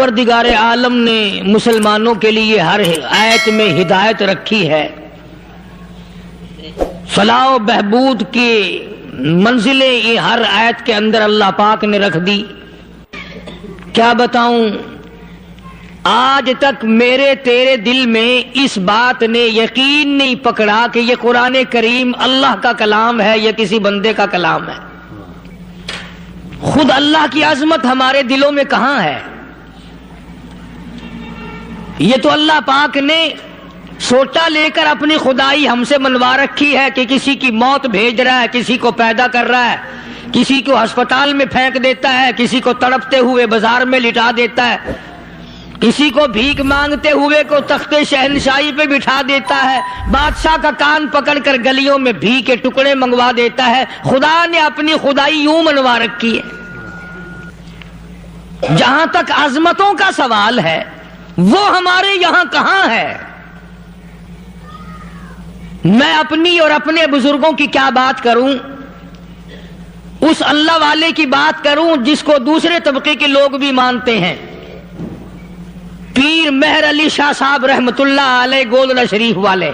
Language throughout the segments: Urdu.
پروردگار عالم نے مسلمانوں کے لیے ہر آیت میں ہدایت رکھی ہے، فلاح و بہبود کی منزلیں یہ ہر آیت کے اندر اللہ پاک نے رکھ دی۔ کیا بتاؤں، آج تک میرے تیرے دل میں اس بات نے یقین نہیں پکڑا کہ یہ قرآن کریم اللہ کا کلام ہے یا کسی بندے کا کلام ہے۔ خود اللہ کی عظمت ہمارے دلوں میں کہاں ہے؟ یہ تو اللہ پاک نے سوٹا لے کر اپنی خدائی ہم سے منوا رکھی ہے کہ کسی کی موت بھیج رہا ہے، کسی کو پیدا کر رہا ہے، کسی کو ہسپتال میں پھینک دیتا ہے، کسی کو تڑپتے ہوئے بازار میں لٹا دیتا ہے، کسی کو بھیک مانگتے ہوئے کو تخت شہنشاہی پہ بٹھا دیتا ہے، بادشاہ کا کان پکڑ کر گلیوں میں بھیک کے ٹکڑے منگوا دیتا ہے۔ خدا نے اپنی خدائی یوں منوا رکھی ہے۔ جہاں تک عظمتوں کا سوال ہے وہ ہمارے یہاں کہاں ہے؟ میں اپنی اور اپنے بزرگوں کی کیا بات کروں، اس اللہ والے کی بات کروں جس کو دوسرے طبقے کے لوگ بھی مانتے ہیں۔ پیر مہر علی شاہ صاحب رحمت اللہ علیہ گولڈن شریف والے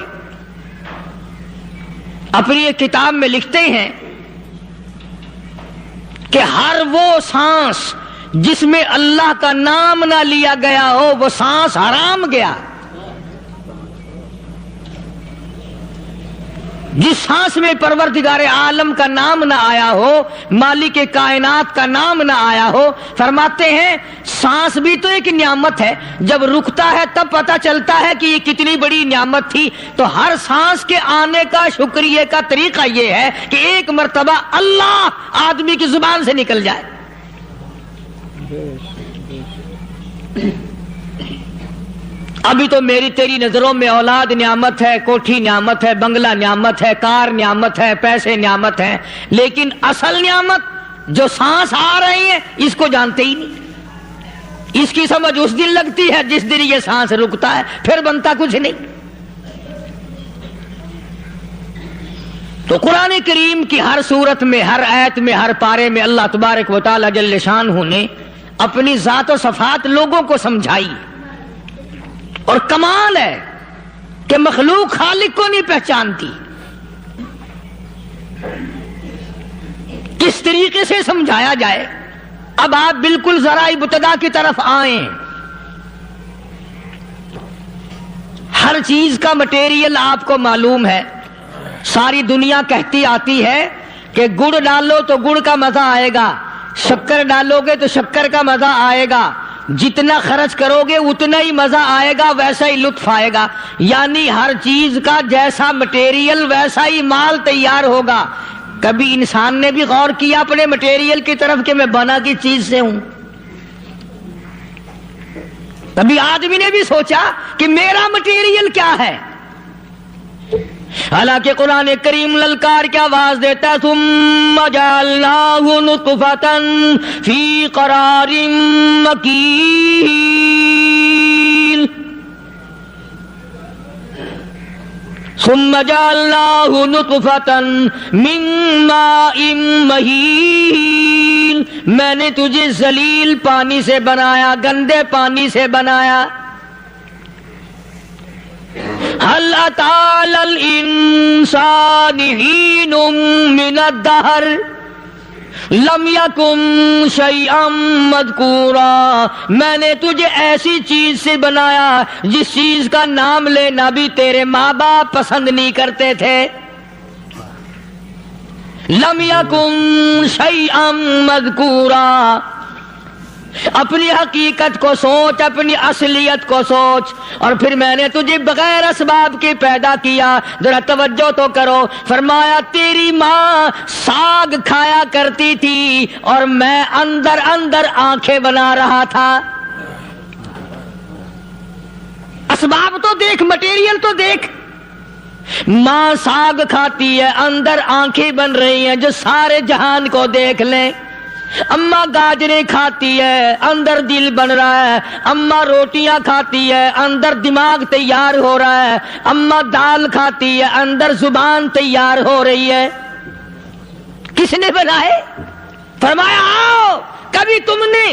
اپنی ایک کتاب میں لکھتے ہیں کہ ہر وہ سانس جس میں اللہ کا نام نہ لیا گیا ہو وہ سانس حرام گیا۔ جس سانس میں پروردگار عالم کا نام نہ آیا ہو، مالک کائنات کا نام نہ آیا ہو، فرماتے ہیں سانس بھی تو ایک نعمت ہے، جب رکتا ہے تب پتہ چلتا ہے کہ یہ کتنی بڑی نعمت تھی۔ تو ہر سانس کے آنے کا شکریہ کا طریقہ یہ ہے کہ ایک مرتبہ اللہ آدمی کی زبان سے نکل جائے۔ ابھی تو میری تیری نظروں میں اولاد نعمت ہے، کوٹھی نعمت ہے، بنگلہ نعمت ہے، کار نعمت ہے، پیسے نعمت ہیں، لیکن اصل نعمت جو سانس آ رہی ہے اس کو جانتے ہی نہیں۔ اس کی سمجھ اس دن لگتی ہے جس دن یہ سانس رکتا ہے، پھر بنتا کچھ نہیں۔ تو قرآن کریم کی ہر صورت میں، ہر آیت میں، ہر پارے میں اللہ تبارک و تعالی جل شانہ نے اپنی ذات و صفات لوگوں کو سمجھائی۔ اور کمال ہے کہ مخلوق خالق کو نہیں پہچانتی۔ کس طریقے سے سمجھایا جائے؟ اب آپ بالکل ذرا ابتدا کی طرف آئیں۔ ہر چیز کا مٹیریل آپ کو معلوم ہے۔ ساری دنیا کہتی آتی ہے کہ گڑ ڈالو تو گڑ کا مزہ آئے گا، شکر ڈالو گے تو شکر کا مزہ آئے گا، جتنا خرچ کرو گے اتنا ہی مزہ آئے گا، ویسا ہی لطف آئے گا۔ یعنی ہر چیز کا جیسا مٹیریل ویسا ہی مال تیار ہوگا۔ کبھی انسان نے بھی غور کیا اپنے مٹیریل کی طرف کہ میں بنا کی چیز سے ہوں؟ کبھی آدمی نے بھی سوچا کہ میرا مٹیریل کیا ہے؟ حالانکہ قرآن کریم للکار کی آواز دیتا ہے ثم جعلناہ نطفۃ فی قرار مکین، ثم جعلناہ نطفۃ من ماء مہین، میں نے تجھے ذلیل پانی سے بنایا، گندے پانی سے بنایا۔ هل أتى على الإنسان حين من الدهر لم يكن شيئا مذكورا، میں نے تجھے ایسی چیز سے بنایا جس چیز کا نام لینا بھی تیرے ماں باپ پسند نہیں کرتے تھے۔ لم يكن شيئا مذكورا، اپنی حقیقت کو سوچ، اپنی اصلیت کو سوچ۔ اور پھر میں نے تجھے بغیر اسباب کے پیدا کیا۔ ذرا توجہ تو کرو، فرمایا تیری ماں ساگ کھایا کرتی تھی اور میں اندر اندر آنکھیں بنا رہا تھا۔ اسباب تو دیکھ، مٹیریل تو دیکھ۔ ماں ساگ کھاتی ہے، اندر آنکھیں بن رہی ہیں جو سارے جہان کو دیکھ لیں۔ اماں گاجریں کھاتی ہے، اندر دل بن رہا ہے۔ اماں روٹیاں کھاتی ہے، اندر دماغ تیار ہو رہا ہے۔ اماں دال کھاتی ہے، اندر زبان تیار ہو رہی ہے۔ کس نے بنائے؟ فرمایا آؤ، کبھی تم نے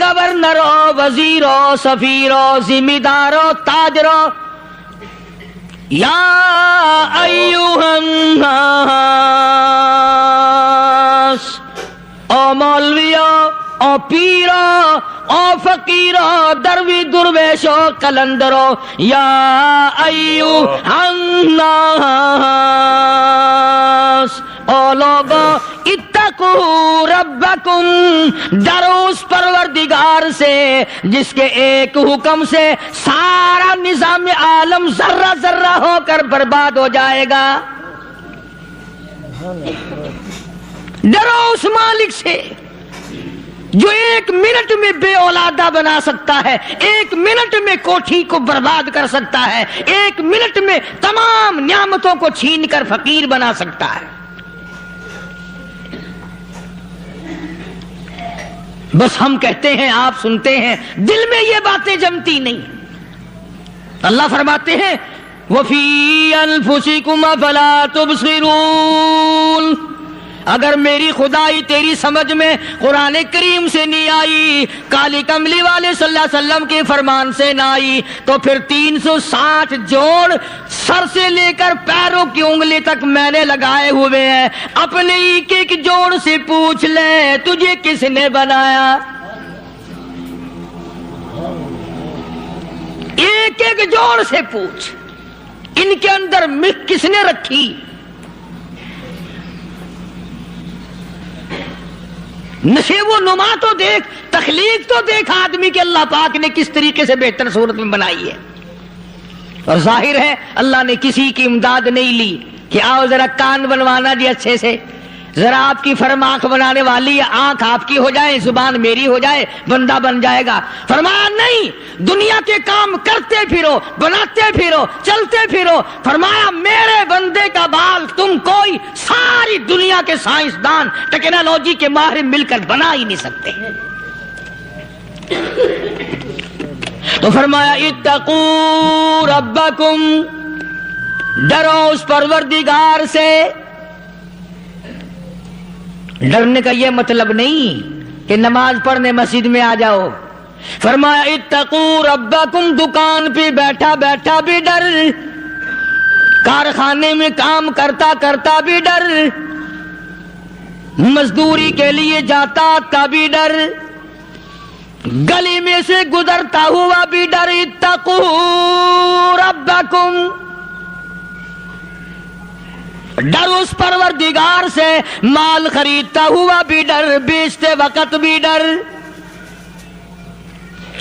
گورنر ہو، وزیر ہو، سفیر ہو، ذمہ دار ہو، تاجر ہو، یا ایھا الناس، او مولویو، او پیرو، او فقیرو، دروی درویشو، کلندرو، یا ایھا الناس، او لوگو اتقوا ربکم، ڈرو اس پروردگار سے جس کے ایک حکم سے سارا نظام عالم ذرہ ذرہ ہو کر برباد ہو جائے گا۔ ڈرو اس مالک سے جو ایک منٹ میں بے اولادہ بنا سکتا ہے، ایک منٹ میں کوٹھی کو برباد کر سکتا ہے، ایک منٹ میں تمام نعمتوں کو چھین کر فقیر بنا سکتا ہے۔ بس ہم کہتے ہیں، آپ سنتے ہیں، دل میں یہ باتیں جمتی نہیں۔ اللہ فرماتے ہیں وَفِي أَنفُسِكُمْ أَفَلَا تُبْصِرُونَ، اگر میری خدائی تیری سمجھ میں قرآن کریم سے نہیں آئی، کالی کملی والے صلی اللہ علیہ وسلم کے فرمان سے نہ آئی، تو پھر 360 جوڑ سر سے لے کر پیروں کی انگلی تک میں نے لگائے ہوئے ہیں، اپنے ایک ایک جوڑ سے پوچھ لے تجھے کس نے بنایا، ایک ایک جوڑ سے پوچھ، ان کے اندر مکھ کس نے رکھی، نشے و نما تو دیکھ، تخلیق تو دیکھ آدمی کے اللہ پاک نے کس طریقے سے بہتر صورت میں بنائی ہے۔ اور ظاہر ہے اللہ نے کسی کی امداد نہیں لی کہ آؤ ذرا کان بنوانا جی اچھے سے، ذرا آپ کی فرم آنکھ بنانے والی ہے، آنکھ آپ کی ہو جائے، زبان میری ہو جائے، بندہ بن جائے گا۔ فرمایا نہیں، دنیا کے کام کرتے پھرو، بناتے پھرو، چلتے پھرو۔ فرمایا میرے بندے کا بال تم کوئی ساری دنیا کے سائنسدان ٹیکنالوجی کے ماہر مل کر بنا ہی نہیں سکتے۔ تو فرمایا اتقوا ربکم، ڈرو اس پروردگار سے۔ ڈرنے کا یہ مطلب نہیں کہ نماز پڑھنے مسجد میں آ جاؤ۔ فرمایا اتقوا ربکم، دکان پہ بیٹھا بیٹھا بھی ڈر، کارخانے میں کام کرتا کرتا بھی ڈر، مزدوری کے لیے جاتا کا بھی ڈر، گلی میں سے گزرتا ہوا بھی ڈر۔ اتقوا ربکم، ڈر اس پروردگار سے، مال خریدتا ہوا بھی ڈر، بیچتے وقت بھی ڈر،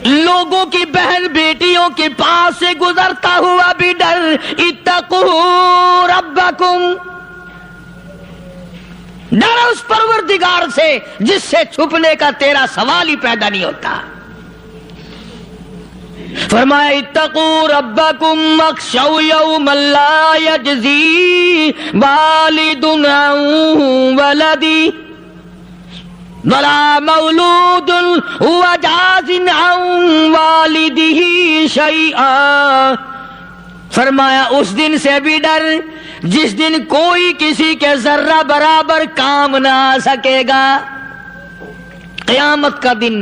لوگوں کی بہن بیٹیوں کے پاس سے گزرتا ہوا بھی ڈر۔ اتقوا ربکم، ڈر اس پروردگار سے جس سے چھپنے کا تیرا سوال ہی پیدا نہیں ہوتا۔ فرمایا اتقوا ربکم واخشوا یوما لا یجزی والد عن ولدی ولا مولود هو جاز عن والدہ شیئا، فرمایا اس دن سے بھی ڈر جس دن کوئی کسی کے ذرہ برابر کام نہ آ سکے گا۔ قیامت کا دن،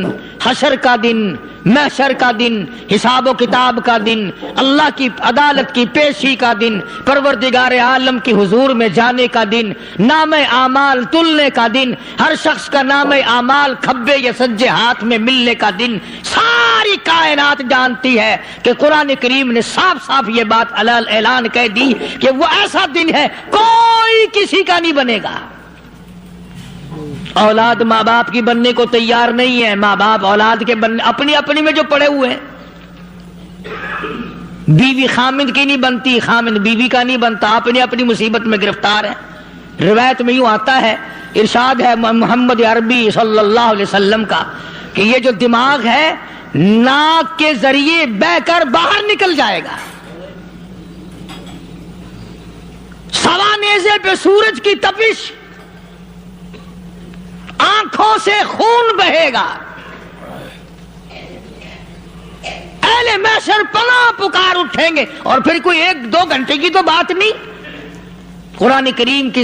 حشر کا دن، محشر کا دن، حساب و کتاب کا دن، اللہ کی عدالت کی پیشی کا دن، پروردگار عالم کی حضور میں جانے کا دن، نام اعمال تلنے کا دن، ہر شخص کا نام اعمال کھبے یا سجے ہاتھ میں ملنے کا دن۔ ساری کائنات جانتی ہے کہ قرآن کریم نے صاف صاف یہ بات اعلان کہہ دی کہ وہ ایسا دن ہے کوئی کسی کا نہیں بنے گا۔ اولاد ماں باپ کی بننے کو تیار نہیں ہے، ماں باپ اولاد کے بننے اپنی اپنی میں جو پڑے ہوئے ہیں۔ بیوی خامند کی نہیں بنتی، خامند بیوی کا نہیں بنتا، اپنی اپنی مصیبت میں گرفتار ہے۔ روایت میں یوں آتا ہے، ارشاد ہے محمد عربی صلی اللہ علیہ وسلم کا کہ یہ جو دماغ ہے ناک کے ذریعے بہ کر باہر نکل جائے گا، سوا نیزے پہ سورج کی تپش، آنکھوں سے خون بہے گا، اہل محشر پناہ پکار اٹھیں گے، اور پھر کوئی 1-2 گھنٹے کی تو بات نہیں، قرآن کریم کی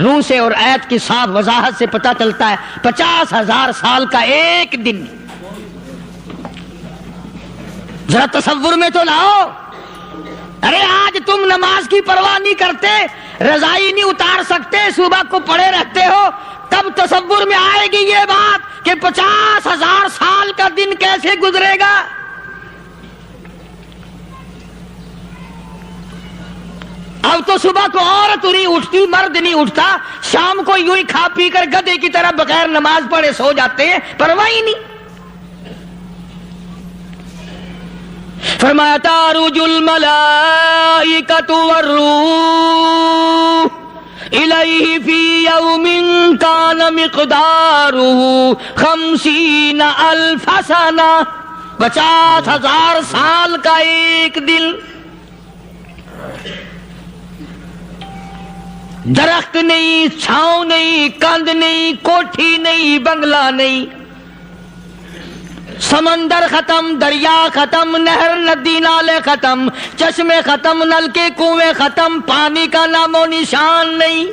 روح سے اور آیت کی صاف وضاحت سے پتہ چلتا ہے 50,000 سال کا ایک دن. ذرا تصور میں تو لاؤ. ارے آج تم نماز کی پرواہ نہیں کرتے, رضائی نہیں اتار سکتے, صبح کو پڑے رہتے ہو, کب تصور میں آئے گی یہ بات کہ 50,000 سال کا دن کیسے گزرے گا؟ اب تو صبح کو عورت نہیں اٹھتی, مرد نہیں اٹھتا, شام کو یوں ہی کھا پی کر گدھے کی طرح بغیر نماز پڑھے سو جاتے ہیں, پرواہ ہی نہیں. فرمایا تعرج الملائکۃ والروح الیہ فی یوم کان مقدارہ 50,000 سنہ. 50,000 سال کا ایک دن. درخت نہیں, چھاؤں نہیں, کند نہیں, کوٹھی نہیں, بنگلہ نہیں, سمندر ختم, دریا ختم, نہر ندی نالے ختم, چشمے ختم, نل کے کنویں ختم, پانی کا نام و نشان نہیں.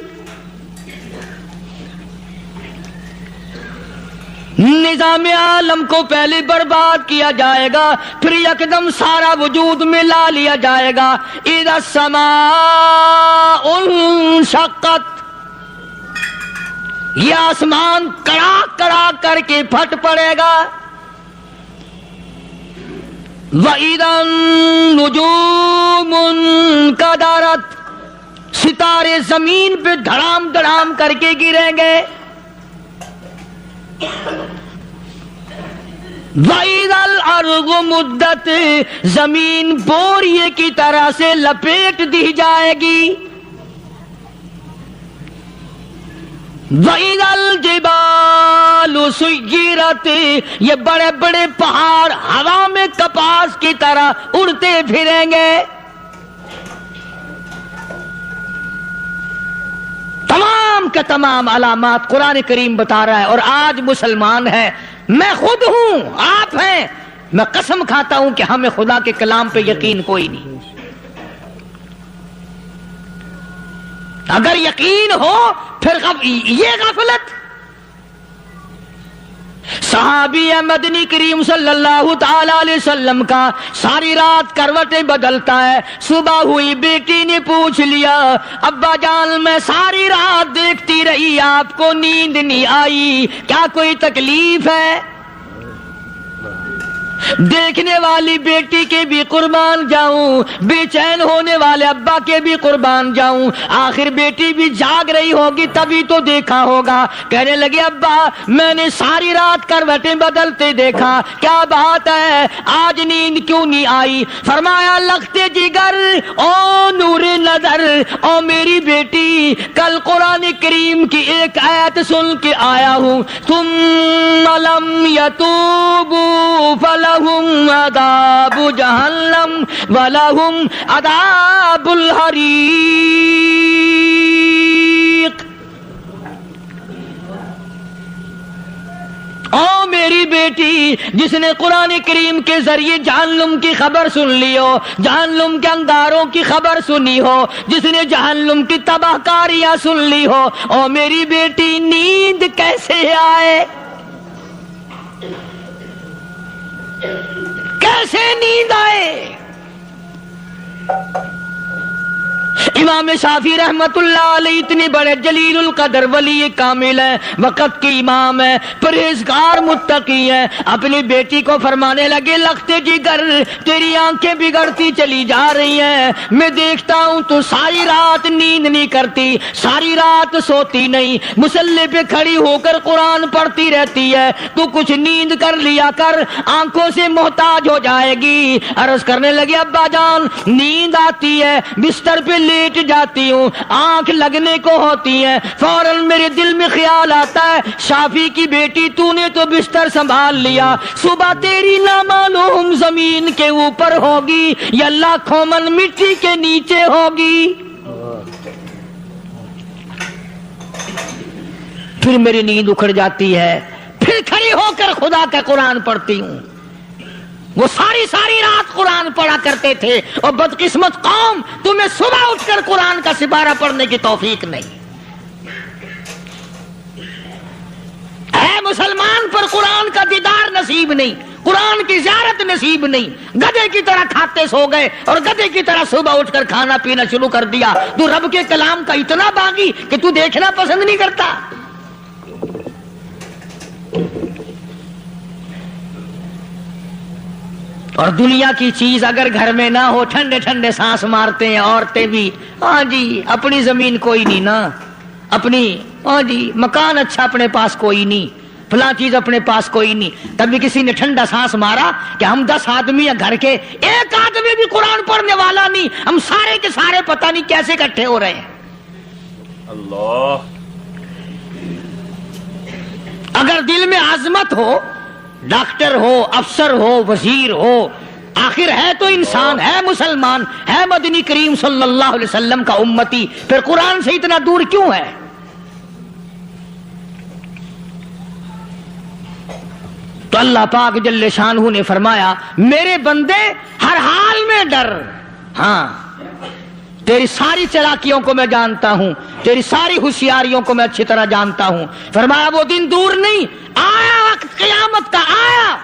نظام عالم کو پہلے برباد کیا جائے گا, پھر یکدم سارا وجود میں لا لیا جائے گا. اذا السماء انشقت, یہ آسمان کڑاک کڑاک کر کے پھٹ پڑے گا. وَإِذَا النُّجُومُ انْكَدَرَتْ, ستارے زمین پہ دھڑام دھڑام کر کے گریں گے. وَإِذَا الْأَرْضُ مُدَّتْ, زمین بوریے کی طرح سے لپیٹ دی جائے گی. وَإِذَا الْجِبَالُ سُيِّرَتْ, یہ بڑے بڑے پہاڑ ہوا میں کپاس کی طرح اڑتے پھریں گے. تمام کے تمام علامات قرآن کریم بتا رہا ہے. اور آج مسلمان ہے, میں خود ہوں, آپ ہیں, میں قسم کھاتا ہوں کہ ہمیں خدا کے کلام پہ یقین کوئی نہیں. اگر یقین ہو پھر یہ غفلت. صحابی مدنی کریم صلی اللہ تعالی علیہ وسلم کا ساری رات کروٹیں بدلتا ہے. صبح ہوئی بیٹی نے پوچھ لیا, ابا جان میں ساری رات دیکھتی رہی, آپ کو نیند نہیں آئی, کیا کوئی تکلیف ہے؟ دیکھنے والی بیٹی کے بھی قربان جاؤں, بے چین ہونے والے ابا کے بھی قربان جاؤں. آخر بیٹی بھی جاگ رہی ہوگی تبھی تو دیکھا ہوگا. کہنے لگے ابا میں نے ساری رات کروٹیں بدلتے دیکھا, کیا بات ہے, آج نیند کیوں نہیں آئی؟ فرمایا لختے جگر او نور نظر, او میری بیٹی کل قرآن کریم کی ایک آیت سن کے آیا ہوں, ثم لم یتوبوا فلہم عذاب جہنم ولہم عذاب الحریق. او میری بیٹی, جس نے قرآن کریم کے ذریعے جہنم کی خبر سن لی ہو, جہنم کے انگاروں کی خبر سنی ہو, جس نے جہنم کی تباہ کاریاں سن لی ہو, او میری بیٹی نیند کیسے آئے؟ کیسے نیند آئے؟ امام شافعی رحمت اللہ علیہ اتنے بڑے جلیل القدر ولی کامل ہیں, وقت کے امام ہیں, پرہیزگار متقی ہیں. اپنی بیٹی کو فرمانے لگے لختے جگر تیری آنکھیں بگڑتی چلی جا رہی ہیں, میں دیکھتا ہوں تو ساری رات نیند نہیں کرتی, ساری رات سوتی نہیں, مصلی پہ کھڑی ہو کر قرآن پڑھتی رہتی ہے, تو کچھ نیند کر لیا کر, آنکھوں سے محتاج ہو جائے گی. عرض کرنے لگے ابا جان نیند آتی ہے, بستر پہ لیٹ جاتی ہوں, آنکھ لگنے کو ہوتی ہے, فوراً میرے دل میں خیال آتا ہے شافی کی بیٹی تو نے تو بستر سنبھال لیا, صبح تیری نامعلوم زمین کے اوپر ہوگی یا لاکھوں من مٹی کے نیچے ہوگی. پھر میری نیند اکھڑ جاتی ہے, پھر کھڑی ہو کر خدا کا قرآن پڑھتی ہوں. وہ ساری رات قرآن پڑھا کرتے تھے, اور بدقسمت قوم تمہیں صبح اٹھ کر قرآن کا سپارہ پڑھنے کی توفیق نہیں. مسلمان پر قرآن کا دیدار نصیب نہیں، قرآن کی زیارت نصیب نہیں، گدھے کی طرح کھاتے سو گئے اور گدھے کی طرح صبح اٹھ کر کھانا پینا شروع کر دیا، تو رب کے کلام کا اتنا باغی کہ تو دیکھنا پسند نہیں کرتا۔ اور دنیا کی چیز اگر گھر میں نہ ہو، ٹھنڈے ٹھنڈے سانس مارتے ہیں عورتیں بھی، ہاں جی اپنی زمین کوئی نہیں نا، اپنی ہاں جی مکان اچھا اپنے پاس کوئی نہیں، فلاں چیز اپنے پاس کوئی نہیں۔ تب بھی کسی نے ٹھنڈا سانس مارا کہ ہم 10 آدمی ہیں گھر کے، ایک آدمی بھی قرآن پڑھنے والا نہیں، ہم سارے کے سارے پتہ نہیں کیسے اکٹھے ہو رہے ہیں۔ اللہ، اگر دل میں عظمت ہو، ڈاکٹر ہو، افسر ہو، وزیر ہو، آخر ہے تو انسان، ہے مسلمان، ہے مدنی کریم صلی اللہ علیہ وسلم کا امتی، پھر قرآن سے اتنا دور کیوں ہے؟ تو اللہ پاک جل شانہ نے فرمایا میرے بندے ہر حال میں ڈر، ہاں تیری ساری چلاکیوں کو میں جانتا ہوں، تیری ساری ہوشیاریوں کو میں اچھی طرح جانتا ہوں۔ فرمایا وہ دن دور نہیں، آیا وقت قیامت کا، آیا،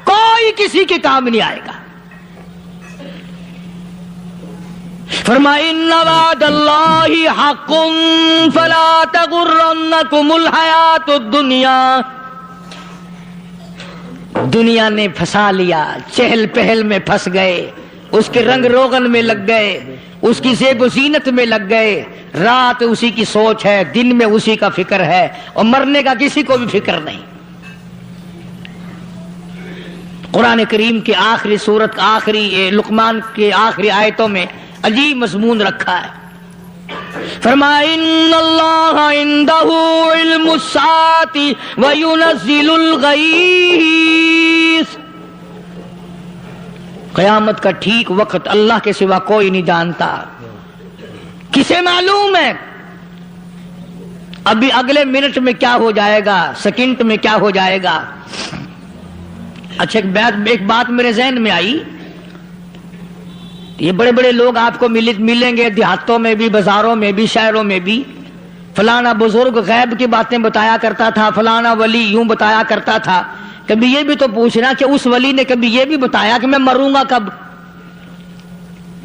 کوئی کسی کے کام نہیں آئے گا۔ فرمایا ان وعد اللہ حق فلا تغرنکم الحیات الدنیا۔ دنیا نے پھنسا لیا، چہل پہل میں پھنس گئے، اس کے رنگ روغن میں لگ گئے، اس کی زیب و زینت میں لگ گئے، رات اسی کی سوچ ہے، دن میں اسی کا فکر ہے، اور مرنے کا کسی کو بھی فکر نہیں۔ قرآن کریم کی آخری سورت، آخری لقمان کے آخری آیتوں میں عجیب مضمون رکھا ہے۔ فرمایا ان اللہ عندہ علم الساعۃ وینزل الغیث۔ قیامت کا ٹھیک وقت اللہ کے سوا کوئی نہیں جانتا۔ کسے معلوم ہے ابھی اگلے منٹ میں کیا ہو جائے گا، سیکنڈ میں کیا ہو جائے گا؟ اچھا ایک بات میرے ذہن میں آئی، یہ بڑے بڑے لوگ آپ کو ملیں گے دیہاتوں میں بھی، بازاروں میں بھی، شہروں میں بھی، فلانا بزرگ غیب کی باتیں بتایا کرتا تھا، فلانا ولی یوں بتایا کرتا تھا۔ کبھی یہ بھی تو پوچھنا کہ اس ولی نے کبھی یہ بھی بتایا کہ میں مروں گا کب،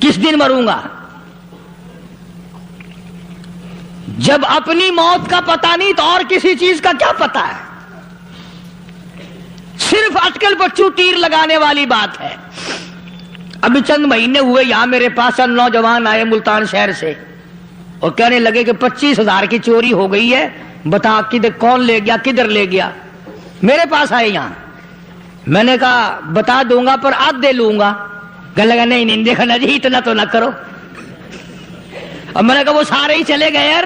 کس دن مروں گا؟ جب اپنی موت کا پتہ نہیں تو اور کسی چیز کا کیا پتہ ہے؟ صرف اٹکل بچوں تیر لگانے والی بات ہے۔ ابھی چند مہینے ہوئے یہاں میرے پاس نوجوان آئے ملتان شہر سے اور کہنے لگے کہ 25,000 کی چوری ہو گئی ہے، بتا کدھر کون لے گیا، کدھر لے گیا؟ میرے پاس آئے یہاں، میں نے کہا بتا دوں گا پر آدھے لوں گا۔ کہنے لگا نہیں دیکھنا جی اتنا تو نہ کرو۔ اور میں نے کہا وہ سارے ہی چلے گئے یار،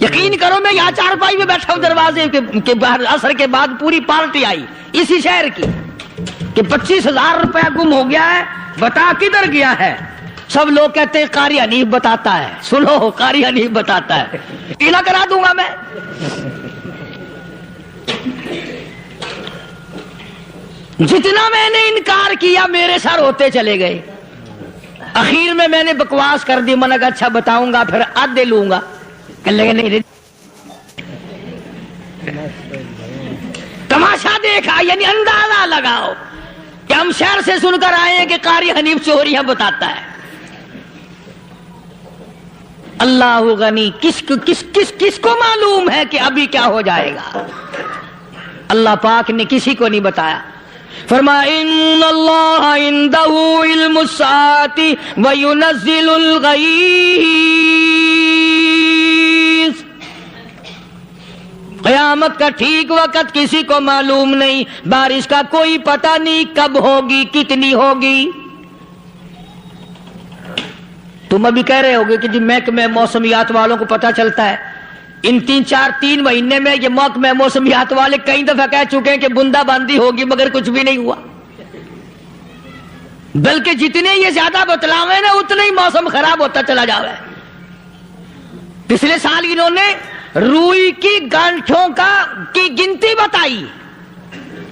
یقین کرو میں یہاں چارپائی میں بیٹھا ہوں دروازے کے باہر، عصر کے بعد پوری پارٹی آئی اسی شہر کی کہ 25,000 روپیہ گم ہو گیا ہے، بتا کدھر گیا ہے؟ سب لوگ کہتے ہیں قاری حنیف بتاتا ہے، سنو قاری حنیف بتاتا ہے، ٹیلا کرا دوں گا میں۔ جتنا میں نے انکار کیا میرے سر ہوتے چلے گئے، اخیر میں نے بکواس کر دی، میں نے کہا اچھا بتاؤں گا پھر آدھے لوں گا۔ کہنے لگے نہیں تماشا دیکھا، یعنی اندازہ لگاؤ کہ ہم شہر سے سن کر آئے ہیں کہ قاری حنیف چوریاں بتاتا ہے۔ اللہ غنی، کس کو معلوم ہے کہ ابھی کیا ہو جائے گا؟ اللہ پاک نے کسی کو نہیں بتایا۔ فرمایا ان اللہ عندہ علم الساعۃ وینزل الغیث۔ قیامت کا ٹھیک وقت کسی کو معلوم نہیں، بارش کا کوئی پتہ نہیں کب ہوگی، کتنی ہوگی۔ تم ابھی کہہ رہے ہوگے کہ جی محکمہ موسمیات والوں کو پتہ چلتا ہے، ان 3 مہینے میں یہ محکمہ موسمیات والے کئی دفعہ کہہ چکے ہیں کہ بندہ باندی ہوگی مگر کچھ بھی نہیں ہوا، بلکہ جتنے یہ زیادہ بتلاوے نا اتنا ہی موسم خراب ہوتا چلا جا رہا ہے۔ پچھلے سال انہوں نے روئی کی گانٹھوں کی گنتی بتائی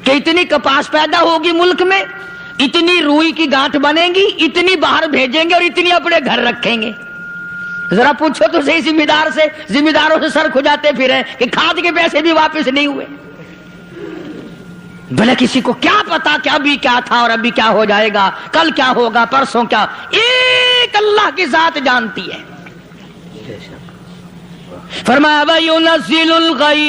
کہ اتنی کپاس پیدا ہوگی ملک میں، اتنی روئی کی گانٹھ بنے گی، اتنی باہر بھیجیں گے اور اتنی اپنے گھر رکھیں گے۔ ذرا پوچھو تو صحیح ذمہ داروں سے سر کھجاتے پھرے کہ کھاد کے پیسے بھی واپس نہیں ہوئے. بھلے کسی کو کیا پتا کہ ابھی کیا تھا اور ابھی کیا ہو جائے گا, کل کیا ہوگا, پرسوں کیا. ایک اللہ کی ذات جانتی ہے. فرمایا وَيُنَزِّلُ الْغَيْثَ,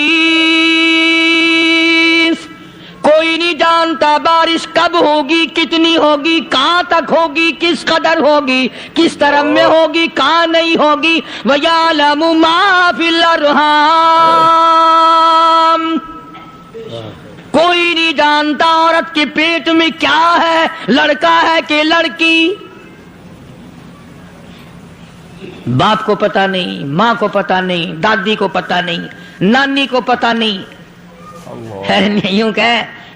کوئی نہیں جانتا بارش کب ہوگی, کتنی ہوگی, کہاں تک ہوگی, کس قدر ہوگی, کس طرف میں ہوگی, کہاں نہیں ہوگی. وَيَعْلَمُ مَا فِي الْأَرْحَامِ, کوئی نہیں جانتا عورت کے پیٹ میں کیا ہے, لڑکا ہے کہ لڑکی. باپ کو پتا نہیں, ماں کو پتا نہیں, دادی کو پتا نہیں, نانی کو پتا نہیں. یوں کہ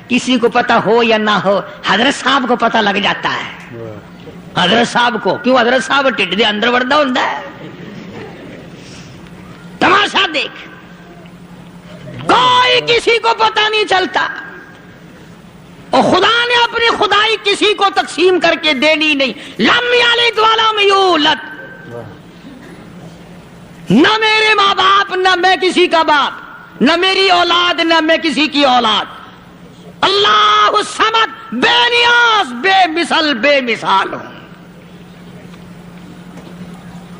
کسی کو پتا ہو یا نہ ہو, حضرت صاحب کو پتا لگ جاتا ہے. حضرت صاحب کو کیوں, حضرت صاحب ٹھڈ دے اندر وڑدا ہوندا ہے. تماشا دیکھ, کوئی کسی کو پتا نہیں چلتا. اور خدا نے اپنی خدائی کسی کو تقسیم کر کے دینی نہیں. لم یلد ولم یولد, نہ میرے ماں باپ, نہ میں کسی کا باپ, نہ میری اولاد, نہ میں کسی کی اولاد. اللہ الصمد, بے نیاز, بے مثل, بے مثال ہوں.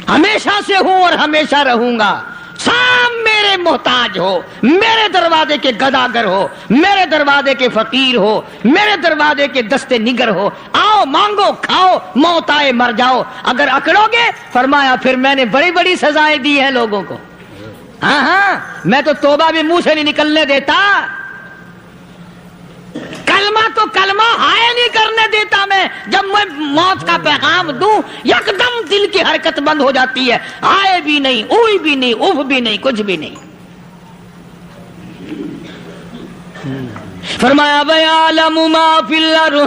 ہمیشہ سے ہوں اور ہمیشہ رہوں گا. سام میرے محتاج ہو, میرے دروازے کے گداگر ہو, میرے دروازے کے فقیر ہو, میرے دروازے کے دستے نگر ہو. آؤ مانگو کھاؤ, موت آئے مر جاؤ. اگر اکڑو گے, فرمایا پھر میں نے بڑی بڑی سزائیں دی ہیں لوگوں کو. ہاں میں تو توبہ بھی منہ سے نہیں نکلنے دیتا, کلمہ تو کلمہ ہائے نہیں کرنے دیتا میں. جب میں موت کا پیغام دوں یکدم دل کی حرکت بند ہو جاتی ہے. ہائے بھی نہیں, اوئی بھی نہیں, اف بھی نہیں, کچھ بھی نہیں. فرمایا وَيَعْلَمُ مَا فِي الْأَرْحَامِ,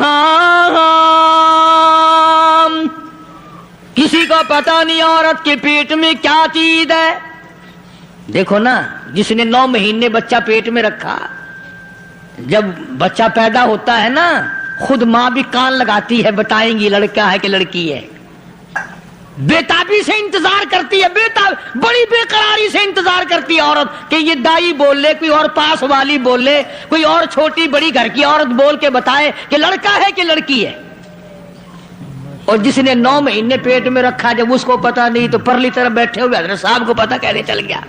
کسی کو پتا نہیں عورت کے پیٹ میں کیا چیز ہے. دیکھو نا, جس نے 9 مہینے بچہ پیٹ میں رکھا, جب بچہ پیدا ہوتا ہے نا, خود ماں بھی کان لگاتی ہے, بتائیں گی لڑکا ہے کہ لڑکی ہے. بےتابی سے انتظار کرتی ہے, بڑی بے قراری سے انتظار کرتی ہے عورت کہ یہ دائی بول لے, کوئی اور پاس والی بول لے, کوئی اور چھوٹی بڑی گھر کی عورت بول کے بتائے کہ لڑکا ہے کہ لڑکی ہے. اور جس نے 9 مہینے پیٹ میں رکھا, جب اس کو پتا نہیں تو پرلی طرف بیٹھے ہوئے حضرت صاحب کو پتا کیسے چل گیا.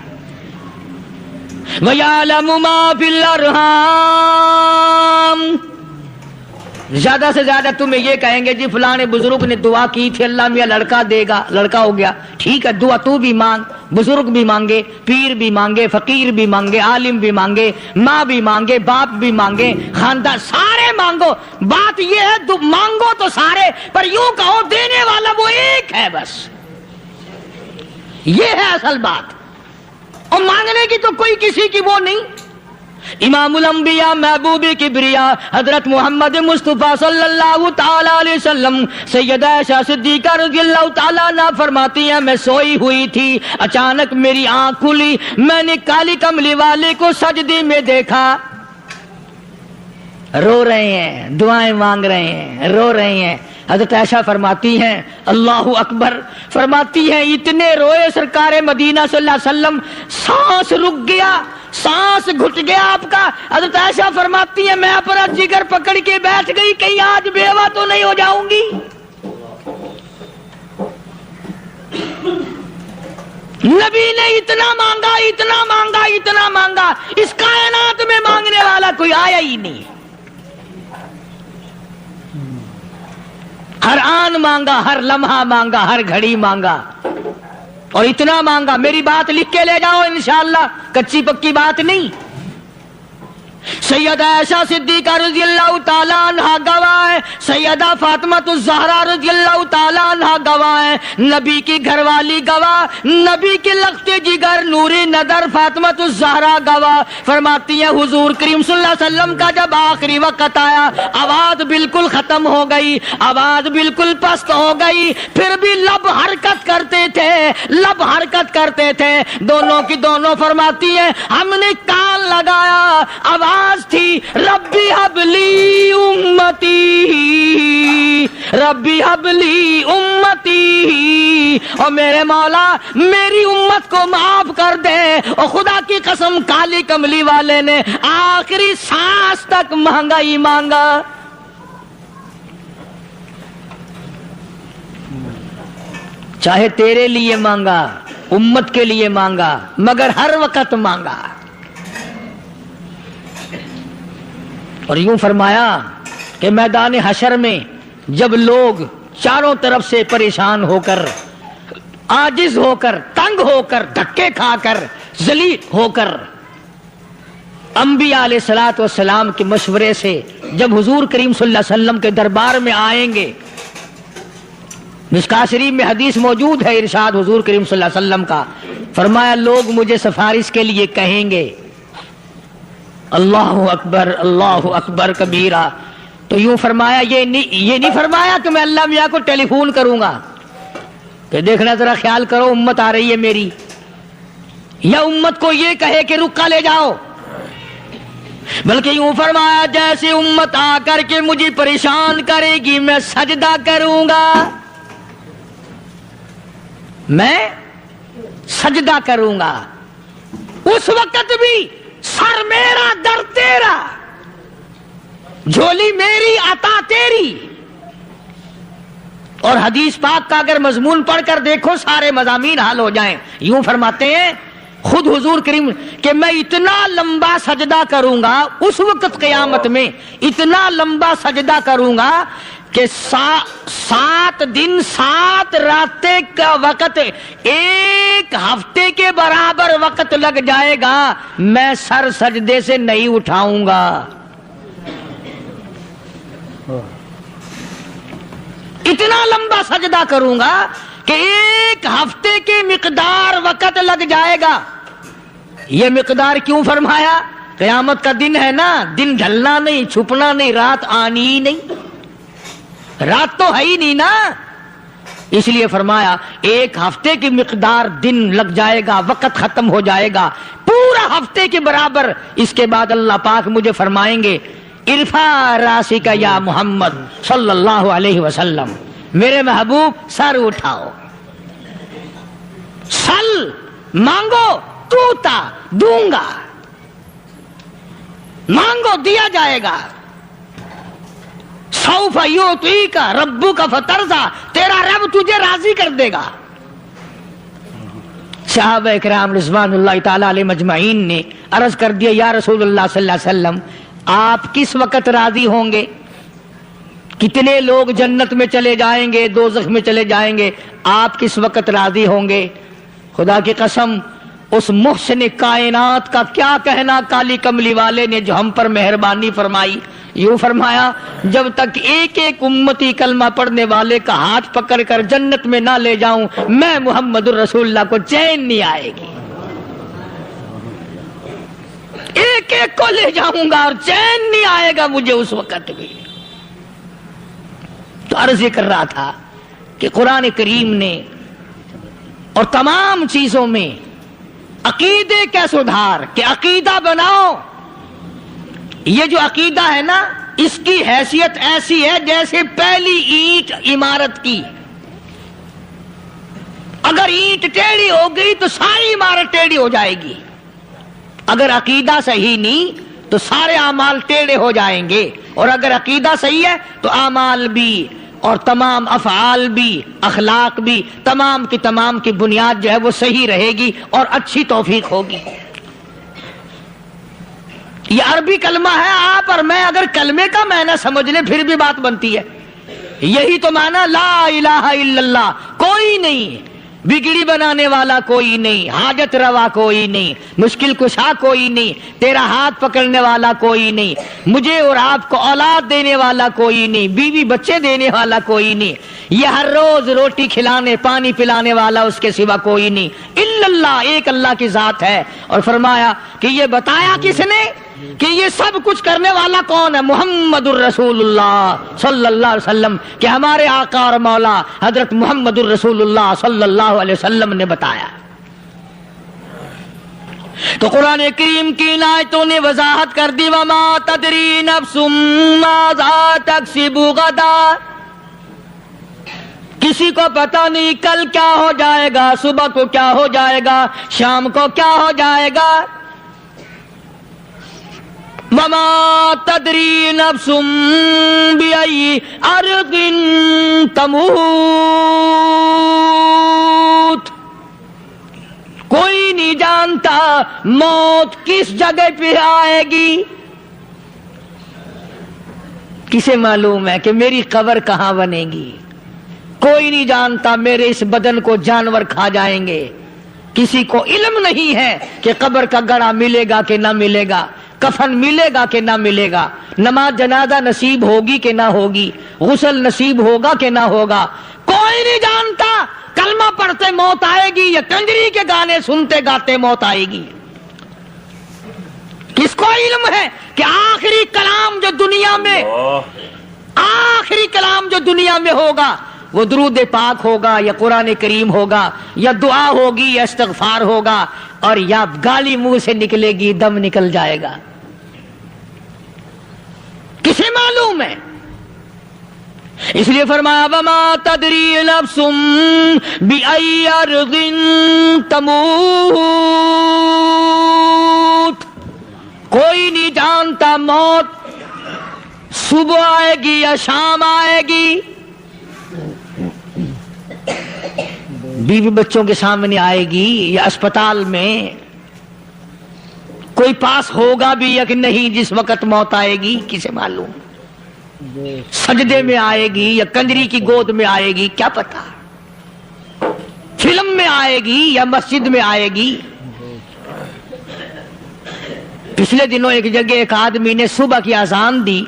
وَيَعْلَمُ مَا فِي الْأَرْحَامِ, زیادہ سے زیادہ تمہیں یہ کہیں گے جی فلاں بزرگ نے دعا کی تھی, اللہ میاں لڑکا دے گا, لڑکا ہو گیا. ٹھیک ہے, دعا تو بھی مانگ, بزرگ بھی مانگے, پیر بھی مانگے, فقیر بھی مانگے, عالم بھی مانگے, ماں بھی مانگے, باپ بھی مانگے, خاندان سارے مانگو. بات یہ ہے مانگو تو سارے, پر یوں کہو دینے والا وہ ایک ہے بس. یہ ہے اصل بات. اور مانگنے کی تو کوئی کسی کی وہ نہیں. امام الانبیاء محبوب کبریا حضرت محمد مصطفیٰ صلی اللہ تعالی علیہ وسلم سیدہ عائشہ صدیقہ رضی اللہ تعالی عنہا فرماتی ہیں, میں سوئی ہوئی تھی, اچانک میری آنکھ کھلی, میں نے کالی کملی والے کو سجدے میں دیکھا. رو رہے ہیں, دعائیں مانگ رہے ہیں, رو رہے ہیں. حضرت عائشہ فرماتی ہیں اللہ اکبر, فرماتی ہیں اتنے روئے سرکار مدینہ صلی اللہ علیہ وسلم, سانس رک گیا, سانس گھٹ گیا آپ کا. حضرت عائشہ فرماتی ہیں میں اپنا جگر پکڑ کے بیٹھ گئی, کہیں آج بیوہ تو نہیں ہو جاؤں گی. نبی نے اتنا مانگا, اتنا مانگا, اتنا مانگا, اس کائنات میں مانگنے والا کوئی آیا ہی نہیں. ہر آن مانگا, ہر لمحہ مانگا, ہر گھڑی مانگا, اور اتنا مانگا. میری بات لکھ کے لے جاؤ انشاءاللہ, کچی پکی بات نہیں. سیدہ عائشہ صدیقہ رضی اللہ تعالیٰ عنہا گواہ ہے, سیدہ فاطمہ الزہرا رضی اللہ تعالیٰ عنہا گواہ ہے, نبی کی گھر والی گواہ, نبی کے لختے جگر نوری نظر فاطمہ الزہرا گواہ. فرماتی ہیں حضور کریم صلی اللہ علیہ وسلم کا جب آخری وقت آیا, آواز بالکل ختم ہو گئی, آواز بالکل پست ہو گئی, پھر بھی لب حرکت کرتے تھے, لب حرکت کرتے تھے, دونوں کی دونوں. فرماتی ہیں ہم نے کان لگایا, آواز تھی ربی حبلی امتی, ربی حبلی امتی, امتی، اور میرے مولا میری امت کو معاف کر دے۔ اور خدا کی قسم کالی کملی والے نے آخری سانس تک مانگا ہی مانگا۔ چاہے تیرے لیے مانگا، امت کے لیے مانگا، مگر ہر وقت مانگا۔ اور یوں فرمایا کہ میدان حشر میں جب لوگ چاروں طرف سے پریشان ہو کر، عاجز ہو کر، تنگ ہو کر، دھکے کھا کر، ذلیل ہو کر، انبیاء علیہ الصلوۃ والسلام کے مشورے سے جب حضور کریم صلی اللہ علیہ وسلم کے دربار میں آئیں گے، مشکاۃ شریف میں حدیث موجود ہے، ارشاد حضور کریم صلی اللہ علیہ وسلم کا، فرمایا لوگ مجھے سفارش کے لیے کہیں گے اللہ اکبر کبیرہ، تو یوں فرمایا یہ نہیں فرمایا کہ میں اللہ میاں کو ٹیلی فون کروں گا کہ دیکھنا ذرا خیال کرو امت آ رہی ہے میری، یا امت کو یہ کہے کہ رکا لے جاؤ، بلکہ یوں فرمایا جیسے امت آ کر کے مجھے پریشان کرے گی میں سجدہ کروں گا، میں سجدہ کروں گا، اس وقت بھی سر میرا در تیرا، جھولی میری عطا تیری۔ اور حدیث پاک کا اگر مضمون پڑھ کر دیکھو سارے مضامین حل ہو جائیں۔ یوں فرماتے ہیں خود حضور کریم کہ میں اتنا لمبا سجدہ کروں گا اس وقت قیامت میں، اتنا لمبا سجدہ کروں گا کہ 7 دن 7 راتیں کا وقت 1 ہفتے کے برابر وقت لگ جائے گا، میں سر سجدے سے نہیں اٹھاؤں گا۔ اتنا لمبا سجدہ کروں گا کہ 1 ہفتے کی مقدار وقت لگ جائے گا۔ یہ مقدار کیوں فرمایا؟ قیامت کا دن ہے نا، دن ڈھلنا نہیں، چھپنا نہیں، رات آنی ہی نہیں، رات تو ہے ہی نہیں نا، اس لیے فرمایا 1 ہفتے کی مقدار دن لگ جائے گا، وقت ختم ہو جائے گا پورا ہفتے کے برابر۔ اس کے بعد اللہ پاک مجھے فرمائیں گے ارفع راسک یا محمد صلی اللہ علیہ وسلم، میرے محبوب سر اٹھاؤ، سل مانگو توتا دوں گا، مانگو دیا جائے گا، سوف یعطیک ربک فترضی، تیرا رب تجھے راضی کر دے گا۔ صحابہ کرام رضوان اللہ تعالی علیہ مجمعین نے عرض کر دیا یا رسول اللہ صلی اللہ علیہ وسلم آپ کس وقت راضی ہوں گے؟ کتنے لوگ جنت میں چلے جائیں گے، دوزخ میں چلے جائیں گے، آپ کس وقت راضی ہوں گے؟ خدا کی قسم اس محسن کائنات کا کیا کہنا کالی کملی والے نے جو ہم پر مہربانی فرمائی۔ یوں فرمایا جب تک ایک ایک امتی کلمہ پڑھنے والے کا ہاتھ پکڑ کر جنت میں نہ لے جاؤں میں محمد الرسول اللہ کو چین نہیں آئے گی، ایک ایک کو لے جاؤں گا اور چین نہیں آئے گا مجھے اس وقت بھی۔ تو عرض یہ کر رہا تھا کہ قرآن کریم نے اور تمام چیزوں میں عقیدے کا سدھار کہ عقیدہ بناؤ، یہ جو عقیدہ ہے نا اس کی حیثیت ایسی ہے جیسے پہلی اینٹ عمارت کی، اگر اینٹ ٹیڑھی ہو گئی تو ساری عمارت ٹیڑھی ہو جائے گی، اگر عقیدہ صحیح نہیں تو سارے اعمال ٹیڑھے ہو جائیں گے، اور اگر عقیدہ صحیح ہے تو اعمال بھی اور تمام افعال بھی اخلاق بھی تمام کی بنیاد جو ہے وہ صحیح رہے گی اور اچھی توفیق ہوگی۔ یہ عربی کلمہ ہے، آپ اور میں اگر کلمے کا معنی سمجھ لیں پھر بھی بات بنتی ہے۔ یہی تو معنی لا الہ الا اللہ، کوئی نہیں، بگڑی بنانے والا کوئی نہیں، حاجت روا کوئی نہیں، مشکل کشا کوئی نہیں، تیرا ہاتھ پکڑنے والا کوئی نہیں، مجھے اور آپ کو اولاد دینے والا کوئی نہیں، بیوی بچے دینے والا کوئی نہیں، یہ ہر روز روٹی کھلانے پانی پلانے والا اس کے سوا کوئی نہیں، الا اللہ، ایک اللہ کی ذات ہے۔ اور فرمایا کہ یہ بتایا کس نے کہ یہ سب کچھ کرنے والا کون ہے؟ محمد الرسول اللہ صلی اللہ علیہ وسلم، کہ ہمارے آقا اور مولا حضرت محمد الرسول اللہ صلی اللہ علیہ وسلم نے بتایا۔ تو قرآن کریم کی آیتوں نے وضاحت کر دی وما تدری نفس ماذا تکسب غدا، کسی کو پتا نہیں کل کیا ہو جائے گا، صبح کو کیا ہو جائے گا، شام کو کیا ہو جائے گا. وما تدری نفس بأي أرض تموت. کوئی نہیں جانتا موت کس جگہ پہ آئے گی. کسے معلوم ہے کہ میری قبر کہاں بنے گی؟ کوئی نہیں جانتا میرے اس بدن کو جانور کھا جائیں گے. کسی کو علم نہیں ہے کہ قبر کا گڑھا ملے گا کہ نہ ملے گا، کفن ملے گا کہ نہ ملے گا، نماز جنازہ نصیب ہوگی کہ نہ ہوگی، غسل نصیب ہوگا کہ نہ ہوگا. کوئی نہیں جانتا کلمہ پڑھتے موت آئے گی یا کنجری کے گانے سنتے گاتے موت آئے گی. کس کو علم ہے کہ آخری کلام جو دنیا میں ہوگا وہ درود پاک ہوگا یا قرآن کریم ہوگا یا دعا ہوگی یا استغفار ہوگا، اور یا گالی منہ سے نکلے گی، دم نکل جائے گا. کسے معلوم ہے؟ اس لیے فرمایا وما تدری نفس بأي أرض تموت. کوئی نہیں جانتا موت صبح آئے گی یا شام آئے گی. بیوی بچوں کے سامنے آئے گی یا اسپتال میں، کوئی پاس ہوگا بھی یا کہ نہیں جس وقت موت آئے گی کسے معلوم. سجدے میں آئے گی یا کنجری کی گود میں آئے گی کیا پتا. فلم میں آئے گی یا مسجد میں آئے گی. پچھلے دنوں ایک جگہ ایک آدمی نے صبح کی اذان دی،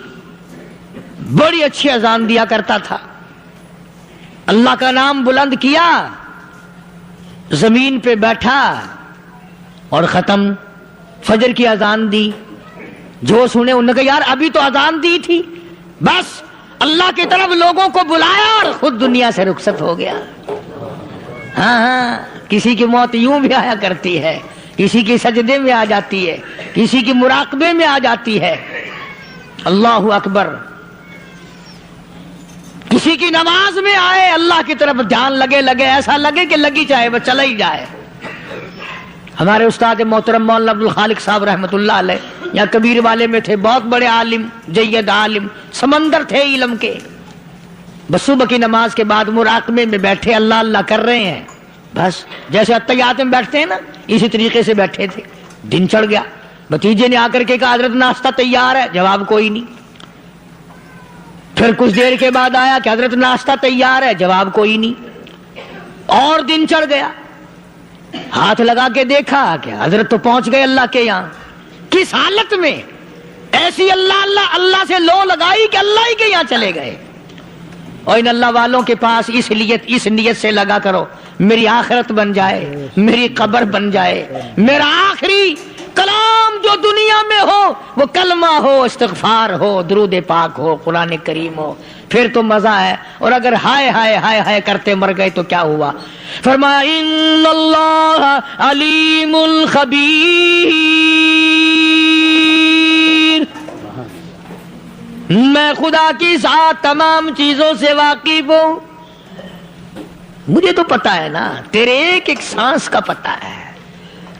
بڑی اچھی اذان دیا کرتا تھا، اللہ کا نام بلند کیا، زمین پہ بیٹھا اور ختم. فجر کی اذان دی، جو سنے انہوں نے کہا یار ابھی تو اذان دی تھی. بس اللہ کی طرف لوگوں کو بلایا اور خود دنیا سے رخصت ہو گیا. ہاں کسی کی موت یوں بھی آیا کرتی ہے، کسی کی سجدے میں آ جاتی ہے، کسی کی مراقبے میں آ جاتی ہے. اللہ اکبر. کسی کی نماز میں آئے، اللہ کی طرف دھیان لگے ایسا لگے کہ لگی جائے وہ چلا ہی جائے. ہمارے استاد محترم مولانا عبد الخالق صاحب رحمۃ اللہ علیہ یا کبیر والے میں تھے، بہت بڑے عالم، جید عالم، سمندر تھے علم کے. بس صبح کی نماز کے بعد مراقبے میں بیٹھے اللہ اللہ کر رہے ہیں، بس جیسے اتحیات میں بیٹھتے ہیں نا اسی طریقے سے بیٹھے تھے. دن چڑھ گیا، بھتیجے نے آ کر کے کہا حضرت ناشتہ تیار ہے، جواب کوئی نہیں. پھر کچھ دیر کے بعد آیا کہ حضرت ناشتہ تیار ہے، جواب کوئی نہیں. اور دن چڑھ گیا، ہاتھ لگا کے دیکھا کہ حضرت تو پہنچ گئے اللہ کے یہاں. کس حالت میں؟ ایسی اللہ اللہ اللہ سے لو لگائی کہ اللہ ہی کے یہاں چلے گئے. اور ان اللہ والوں کے پاس اس نیت سے لگا کرو میری آخرت بن جائے، میری قبر بن جائے، میرا آخری کلام جو دنیا میں ہو وہ کلمہ ہو، استغفار ہو، درود پاک ہو، قرآن کریم ہو، پھر تو مزہ ہے. اور اگر ہائے ہائے ہائے ہائے کرتے مر گئے تو کیا ہوا؟ فرمایا ان اللہ علیم الخبیر. میں خدا کی ذات تمام چیزوں سے واقف ہوں. مجھے تو پتا ہے نا، تیرے ایک ایک سانس کا پتا ہے،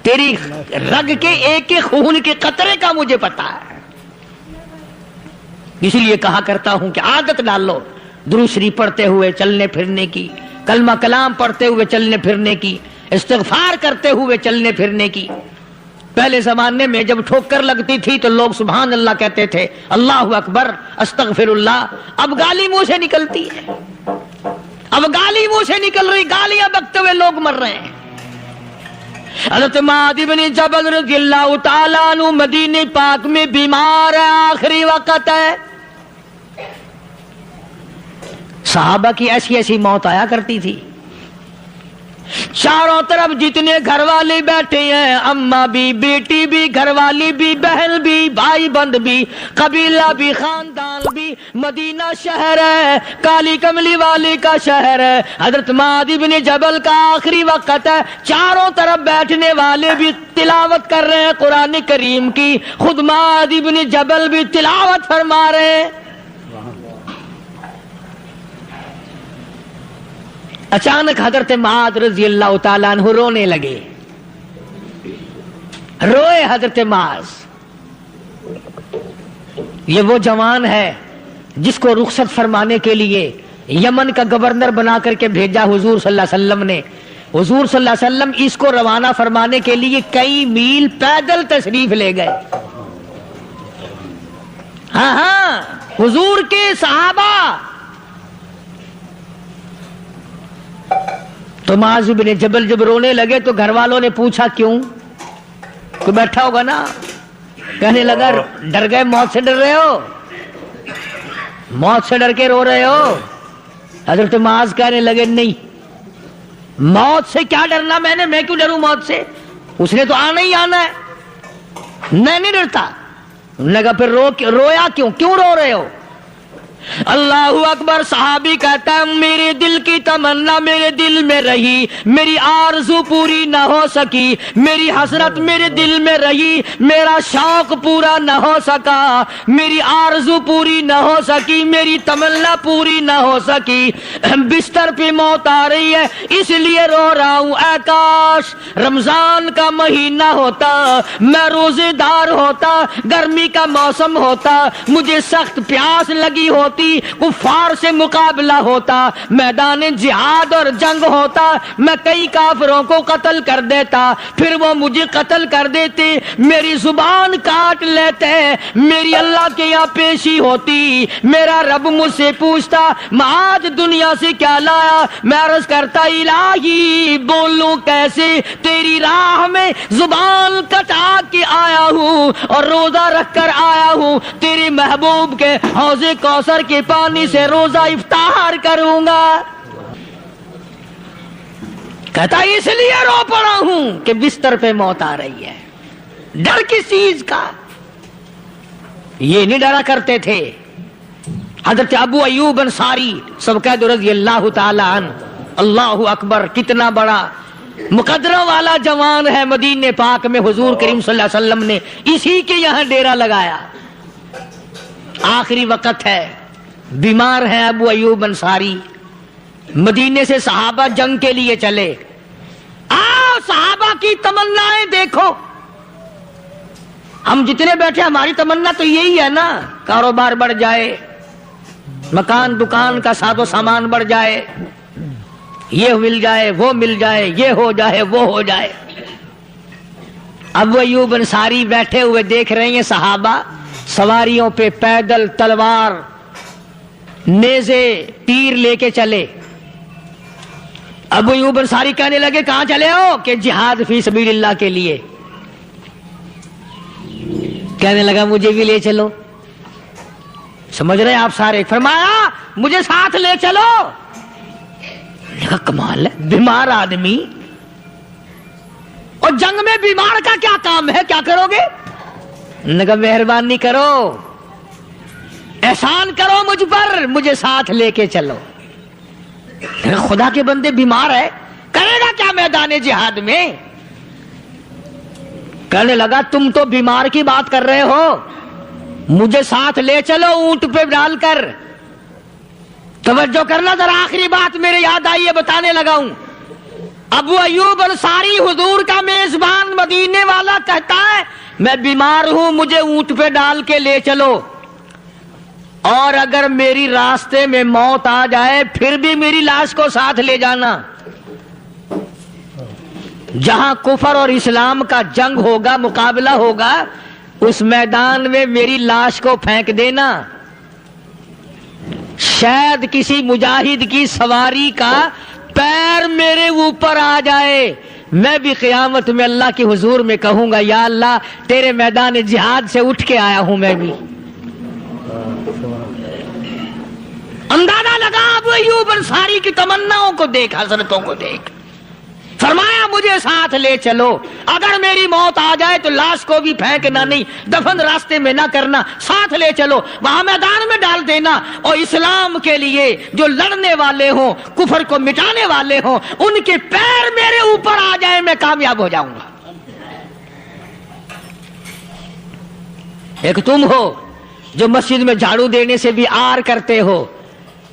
تیری رگ کے ایک ایک خون کے قطرے کا مجھے پتا ہے. اس لیے کہا کرتا ہوں کہ عادت ڈال لو درود شریف پڑھتے ہوئے چلنے پھرنے کی، کلمہ کلام پڑھتے ہوئے چلنے پھرنے کی، استغفار کرتے ہوئے چلنے پھرنے کی. پہلے زمانے میں جب ٹھوکر لگتی تھی تو لوگ سبحان اللہ کہتے تھے، اللہ اکبر، استغفر اللہ. اب گالی منہ سے نکلتی ہے، اب گالی منہ سے نکل رہی، گالیاں بکتے ہوئے لوگ مر رہے ہیں. حضرت معاذ بن جبل رضی اللہ تعالیٰ عنہ مدینہ پاک میں بیمار ہے، آخری وقت ہے. صحابہ کی ایسی ایسی موت آیا کرتی تھی. چاروں طرف جتنے گھر والے بیٹھے ہیں، اماں بھی، بیٹی بھی، گھر والی بھی، بہن بھی، بھائی بند بھی، قبیلہ بھی، خاندان بھی. مدینہ شہر ہے، کالی کملی والے کا شہر ہے. حضرت معاذ بن جبل کا آخری وقت ہے. چاروں طرف بیٹھنے والے بھی تلاوت کر رہے ہیں قرآن کریم کی، خود معاذ بن جبل بھی تلاوت فرما رہے ہیں. اچانک حضرت معاذ رضی اللہ تعالیٰ عنہ رونے لگے. روئے حضرت معاذ. یہ وہ جوان ہے جس کو رخصت فرمانے کے لیے یمن کا گورنر بنا کر کے بھیجا حضور صلی اللہ علیہ وسلم نے. حضور صلی اللہ علیہ وسلم اس کو روانہ فرمانے کے لیے کئی میل پیدل تشریف لے گئے. ہاں حضور کے صحابہ. تو معاذ بن جبل جب رونے لگے تو گھر والوں نے پوچھا کیوں؟ کوئی بیٹھا ہوگا نا. کہنے لگا ڈر گئے؟ موت سے ڈر رہے ہو؟ موت سے ڈر کے رو رہے ہو؟ حضرت معاذ کہنے لگے نہیں، موت سے کیا ڈرنا، میں کیوں ڈروں موت سے؟ اس نے تو آنا ہی آنا ہے، میں نہیں ڈرتا. انہوں نے کہا پھر رویا کیوں رو رہے ہو؟ اللہ اکبر. صحابی کہتا ہے میرے دل کی تمنا میرے دل میں رہی، میری آرزو پوری نہ ہو سکی، میری حسرت میرے دل میں رہی، میرا شوق پورا نہ ہو سکا، میری آرزو پوری نہ ہو سکی، میری تمنا پوری نہ ہو سکی. بستر پہ موت آ رہی ہے اس لیے رو رہا ہوں. اے کاش رمضان کا مہینہ ہوتا، میں روزے دار ہوتا، گرمی کا موسم ہوتا، مجھے سخت پیاس لگی ہوتی، کفار سے مقابلہ ہوتا، میدان جہاد اور جنگ ہوتا، میں کئی کافروں کو قتل کر دیتا، پھر وہ مجھے قتل کر دیتے، میری زبان کاٹ لیتے، میری اللہ کے یہاں پیشی ہوتی، میرا رب مجھ سے پوچھتا معاذ دنیا سے کیا لایا؟ میں عرض کرتا الہی بولوں کیسے، تیری راہ میں زبان کٹا کے آیا ہوں اور روزہ رکھ کر آیا ہوں، تیرے محبوب کے حوض کوثر کے پانی سے روزہ افطار کروں گا. کہتا اس لیے رو پڑا ہوں کہ بستر پہ موت آ رہی ہے. ڈر کس چیز کا؟ یہ نہیں ڈرا کرتے تھے. حضرت ابو ایوب انصاری سب قید رضی اللہ تعالی عنہ. اللہ اکبر، کتنا بڑا مقدرہ والا جوان ہے. مدینے پاک میں حضور کریم صلی اللہ علیہ وسلم نے اسی کے یہاں ڈیرا لگایا. آخری وقت ہے، بیمار ہے ابو ایوب انصاری. مدینے سے صحابہ جنگ کے لیے چلے. آؤ صحابہ کی تمنائیں دیکھو. ہم جتنے بیٹھے ہماری تمنا تو یہی ہے نا، کاروبار بڑھ جائے، مکان دکان کا ساز و سامان بڑھ جائے، یہ مل جائے وہ مل جائے، یہ ہو جائے وہ ہو جائے. ابو ایوب انصاری بیٹھے ہوئے دیکھ رہے ہیں صحابہ سواریوں پہ پیدل تلوار نیزے تیر لے کے چلے. ابو ایوب انصاری کہنے لگے کہاں چلے ہو؟ کہ جہاد فی سبیل اللہ کے لیے. کہنے لگا مجھے بھی لے چلو. سمجھ رہے ہیں آپ سارے؟ فرمایا مجھے ساتھ لے چلو. کہا کمال ہے، بیمار آدمی اور جنگ میں بیمار کا کیا کام ہے، کیا کرو گے؟ نے کہا مہربانی کرو، احسان کرو مجھ پر، مجھے ساتھ لے کے چلو. خدا کے بندے بیمار ہے، کرے گا کیا میدان جہاد میں؟ کہنے لگا تم تو بیمار کی بات کر رہے ہو، مجھے ساتھ لے چلو اونٹ پہ ڈال کر. توجہ کرنا ذرا، آخری بات میرے یاد آئی ہے بتانے لگا ہوں. ابو ایوب انصاری حضور کا میزبان مدینے والا کہتا ہے میں بیمار ہوں، مجھے اونٹ پہ ڈال کے لے چلو، اور اگر میری راستے میں موت آ جائے پھر بھی میری لاش کو ساتھ لے جانا. جہاں کفر اور اسلام کا جنگ ہوگا، مقابلہ ہوگا، اس میدان میں میری لاش کو پھینک دینا. شاید کسی مجاہد کی سواری کا پیر میرے اوپر آ جائے، میں بھی قیامت میں اللہ کے حضور میں کہوں گا یا اللہ تیرے میدان جہاد سے اٹھ کے آیا ہوں میں بھی. اندازہ لگا ابو ایوب انصاری کی تمناؤں کو دیکھ، حسرتوں کو دیکھ. فرمایا مجھے ساتھ لے چلو، اگر میری موت آ جائے تو لاش کو بھی پھینکنا نہیں، دفن راستے میں نہ کرنا، ساتھ لے چلو، وہاں میدان میں ڈال دینا، اور اسلام کے لیے جو لڑنے والے ہوں، کفر کو مٹانے والے ہوں، ان کے پیر میرے اوپر آ جائیں، میں کامیاب ہو جاؤں گا. ایک تم ہو جو مسجد میں جھاڑو دینے سے بھی آر کرتے ہو،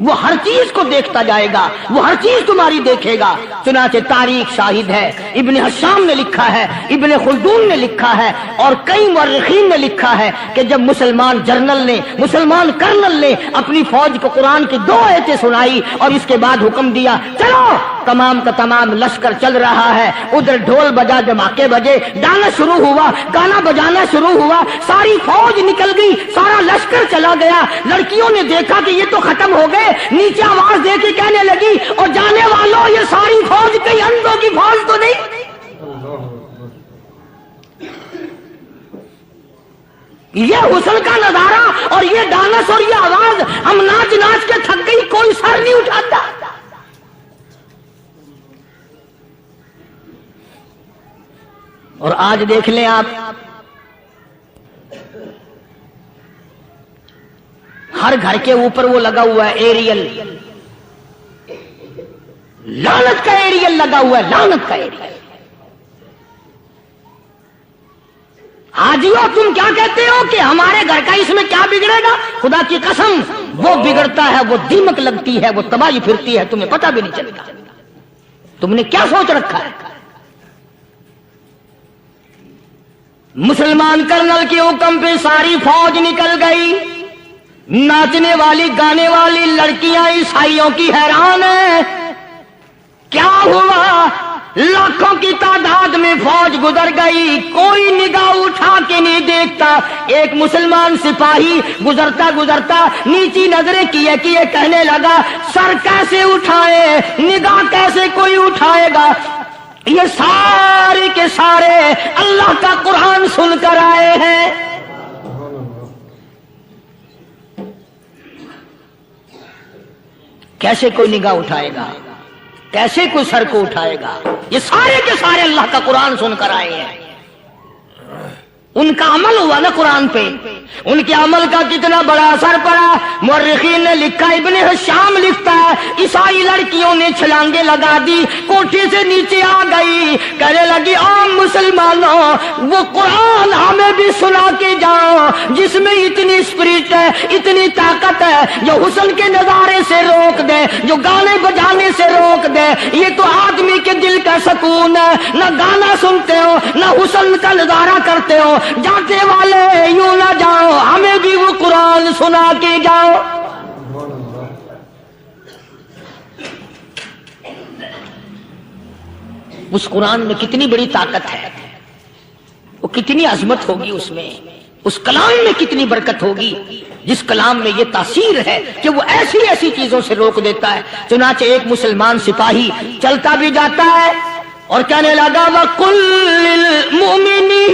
وہ ہر چیز کو دیکھتا جائے گا، وہ ہر چیز تمہاری دیکھے گا۔ چنانچہ تاریخ شاہد ہے، ابن حشام نے لکھا ہے، ابن خلدون نے لکھا ہے، اور کئی مورخین نے لکھا ہے کہ جب مسلمان جرنل نے، مسلمان کرنل نے اپنی فوج کو قرآن کی 2 آیتیں سنائی اور اس کے بعد حکم دیا چلو، تمام کا تمام لشکر چل رہا ہے، ادھر ڈھول بجا، دھماکے بجے، گانا شروع ہوا، گانا بجانا شروع ہوا، ساری فوج نکل گئی، سارا لشکر چلا گیا۔ لڑکیوں نے دیکھا کہ یہ تو ختم ہو گئے، نیچے آواز دے کے کہنے لگی اور جانے والوں یہ ساری فوج کئی اندھوں کی فوج تو نہیں؟ یہ حسن کا نظارہ اور یہ ڈانس اور یہ آواز، ہم ناچ ناچ کے تھک گئی، کوئی سر نہیں اٹھاتا۔ اور آج دیکھ لیں آپ، ہر گھر کے اوپر وہ لگا ہوا ہے ایریل، لعنت کا ایریل لگا ہوا ہے، لعنت کا ایریل۔ حاجیو تم کیا کہتے ہو کہ ہمارے گھر کا اس میں کیا بگڑے گا؟ خدا کی قسم وہ بگڑتا ہے، وہ دیمک لگتی ہے، وہ تباہی پھرتی ہے، تمہیں پتہ بھی نہیں چلتا۔ تم نے کیا سوچ رکھا ہے؟ مسلمان کرنل کے حکم پہ ساری فوج نکل گئی، ناچنے والی گانے والی لڑکیاں عیسائیوں کی حیران ہیں، کیا ہوا؟ لاکھوں کی تعداد میں فوج گزر گئی، کوئی نگاہ اٹھا کے نہیں دیکھتا۔ ایک مسلمان سپاہی گزرتا گزرتا نیچی نظریں کیے کیے کہنے لگا سر کیسے اٹھائے، نگاہ کیسے کوئی اٹھائے گا؟ یہ سارے کے سارے اللہ کا قرآن سن کر آئے ہیں۔ کیسے کوئی نگاہ اٹھائے گا؟ کیسے کوئی سر کو اٹھائے گا؟ یہ سارے کے سارے اللہ کا قرآن سن کر آئے ہیں۔ ان کا عمل ہوا نا قرآن پہ، ان کے عمل کا کتنا بڑا اثر پڑا۔ مورخین نے لکھا، ابن حشام لکھتا ہے عیسائی لڑکیوں نے چھلانگے لگا دی، کوٹھی سے نیچے آ گئی، کہنے لگی عام مسلمانوں وہ قرآن ہمیں بھی سنا کے جاؤ جس میں اتنی اسپرٹ ہے، اتنی طاقت ہے، جو حسن کے نظارے سے روک دے، جو گانے بجانے سے روک دے۔ یہ تو آدمی کے دل کا سکون ہے، نہ گانا سنتے ہو نہ حسن کا نظارہ کرتے ہو، جاتے والے یوں نہ جاؤ، ہمیں بھی وہ قرآن سنا کے جاؤ۔ اس قرآن میں کتنی بڑی طاقت ہے، وہ کتنی عظمت ہوگی اس میں، اس کلام میں کتنی برکت ہوگی، جس کلام میں یہ تاثیر ہے کہ وہ ایسی ایسی چیزوں سے روک دیتا ہے۔ چنانچہ ایک مسلمان سپاہی چلتا بھی جاتا ہے اور کہنے لگا وَقُلْ لِلْمُؤْمِنِينَ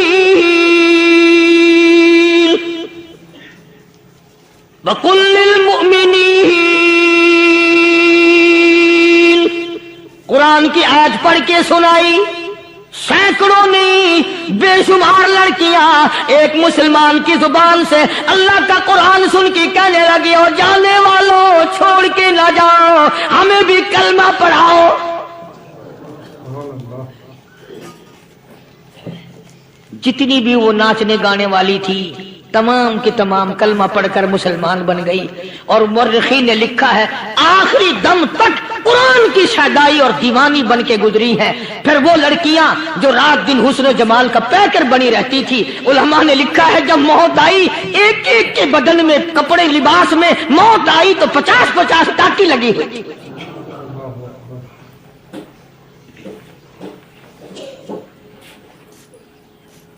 وَقُلْ لِلْمُؤْمِنِينَ، قرآن کی آیت پڑھ کے سنائی، سینکڑوں نہیں بے شمار لڑکیاں ایک مسلمان کی زبان سے اللہ کا قرآن سن کے کہنے لگی اور جانے والوں چھوڑ کے نہ جاؤ، ہمیں بھی کلمہ پڑھاؤ۔ جتنی بھی وہ ناچنے گانے والی تھی تمام کی تمام کلمہ پڑھ کر مسلمان بن گئی۔ اور مورخین نے لکھا ہے آخری دم تک قرآن کی شیدائی اور دیوانی بن کے گزری ہے۔ پھر وہ لڑکیاں جو رات دن حسن و جمال کا پیکر بنی رہتی تھی، علماء نے لکھا ہے جب موت آئی ایک ایک کے بدن میں کپڑے لباس میں موت آئی تو 50-50 ٹاٹی لگی ہوئی تھی۔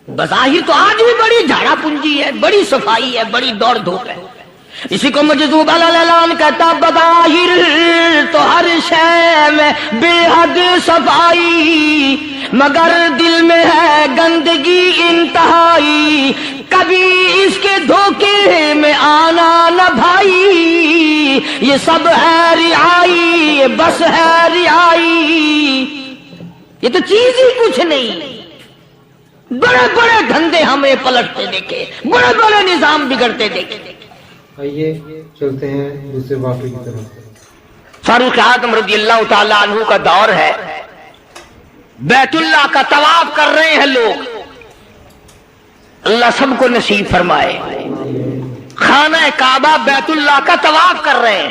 بظاہر تو آج بھی بڑی جھاڑا پنجی ہے، بڑی صفائی ہے، بڑی دوڑ دھوپ ہے۔ اسی کو مجذوب الالان کہتا بظاہر تو ہر شے میں بے حد صفائی، مگر دل میں ہے گندگی انتہائی، کبھی اس کے دھوکے میں آنا نہ بھائی، یہ سب ہے رعائی، یہ بس ہے رعائی، یہ تو چیز ہی کچھ نہیں۔ بڑے بڑے دھندے ہمیں پلٹتے دیکھے، بڑے بڑے نظام بگڑتے دیکھے۔ آئیے چلتے ہیں دوسرے واقعے کی طرف۔ فاروق اعظم رضی اللہ تعالی عنہ کا دور ہے، بیت اللہ کا طواف کر رہے ہیں لوگ، اللہ سب کو نصیب فرمائے۔ خانہ کعبہ بیت اللہ کا طواف کر رہے ہیں،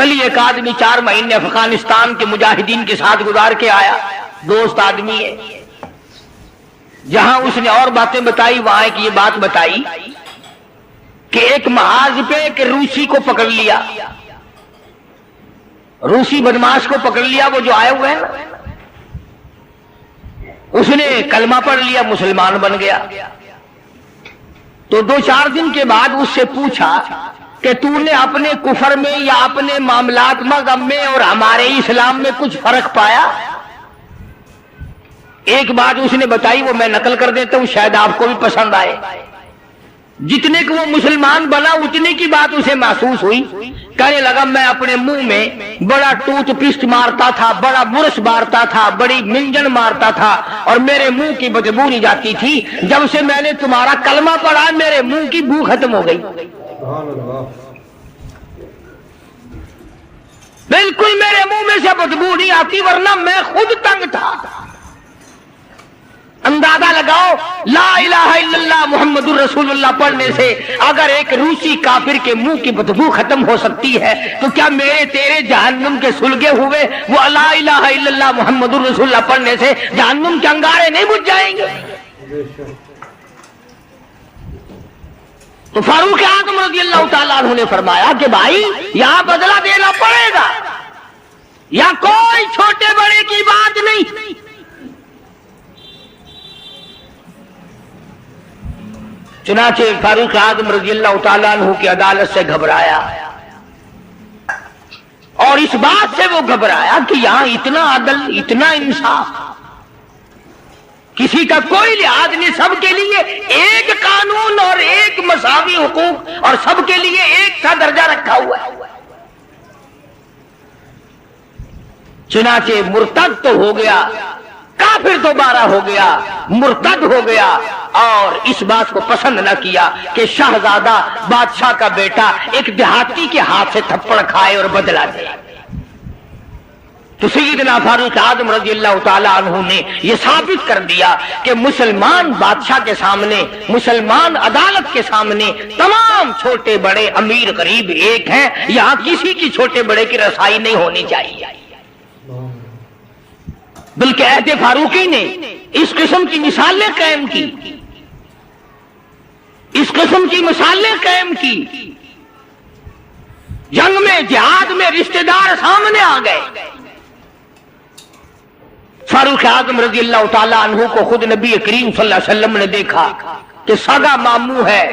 کل ہی ایک آدمی 4 مہینے افغانستان کے مجاہدین کے ساتھ گزار کے آیا، دوست آدمی ہے، جہاں اس نے اور باتیں بتائی وہاں ایک یہ بات بتائی کہ ایک محاذ پہ ایک روسی کو پکڑ لیا، روسی بدماش کو پکڑ لیا، وہ جو آئے ہوئے ہیں نا، اس نے کلمہ پڑھ لیا، مسلمان بن گیا۔ تو 2-4 دن کے بعد اس سے پوچھا کہ تو نے اپنے کفر میں یا اپنے معاملات مذہب میں اور ہمارے اسلام میں کچھ فرق پایا؟ ایک بات اس نے بتائی، وہ میں نقل کر دیتا ہوں، شاید آپ کو بھی پسند آئے۔ جتنے کہ وہ مسلمان بنا اتنے کی بات اسے محسوس ہوئی، کہنے لگا میں اپنے منہ میں بڑا ٹوتھ پیسٹ مارتا تھا، بڑا برش مارتا تھا، بڑی منجن مارتا تھا اور میرے منہ کی بدبو نہیں جاتی تھی، جب سے میں نے تمہارا کلمہ پڑھا میرے منہ کی بو ختم ہو گئی۔ بالکل میرے منہ میں سے بدبو نہیں آتی، ورنہ میں خود تنگ تھا۔ اندازہ لگاؤ، لا الہ الا اللہ محمد الرسول اللہ پڑھنے سے اگر ایک روسی کافر کے منہ کی بدبو ختم ہو سکتی ہے تو کیا میرے تیرے جہنم کے سلگے ہوئے وہ لا الہ الا اللہ محمد الرسول اللہ پڑھنے سے جہنم کے انگارے نہیں بجھ جائیں گے؟ تو فاروق اعظم رضی اللہ تعالیٰ عنہ نے فرمایا کہ بھائی یہاں بدلہ دینا پڑے گا، یا کوئی چھوٹے بڑے کی بات نہیں۔ چنانچہ فاروق اعظم رضی اللہ تعالیٰ عنہ کی عدالت سے گھبرایا، اور اس بات سے وہ گھبرایا کہ یہاں اتنا عدل، اتنا انصاف، کسی کا کوئی لحاظ نہیں، سب کے لیے ایک قانون اور ایک مساوی حقوق اور سب کے لیے ایک سا درجہ رکھا ہوا ہے۔ چنانچہ مرتد تو ہو گیا، کافر دوبارہ ہو گیا، مرتد ہو گیا، اور اس بات کو پسند نہ کیا کہ شہزادہ بادشاہ کا بیٹا ایک دیہاتی کے ہاتھ سے تھپڑ کھائے اور بدلہ دے۔ تو سیدنا فاروق اعظم رضی اللہ تعالیٰ عنہ نے یہ ثابت کر دیا کہ مسلمان بادشاہ کے سامنے، مسلمان عدالت کے سامنے تمام چھوٹے بڑے امیر غریب ایک ہیں، یہاں کسی کی چھوٹے بڑے کی رسائی نہیں ہونی چاہیے۔ بلکہ عہد فاروقی نے اس قسم کی مثالیں قائم کی، اس قسم کی مثالیں قائم کی۔ جنگ میں، جہاد میں رشتہ دار سامنے آ گئے۔ فاروق اعظم رضی اللہ تعالیٰ عنہ کو خود نبی کریم صلی اللہ علیہ وسلم نے دیکھا کہ سگا ماموں ہے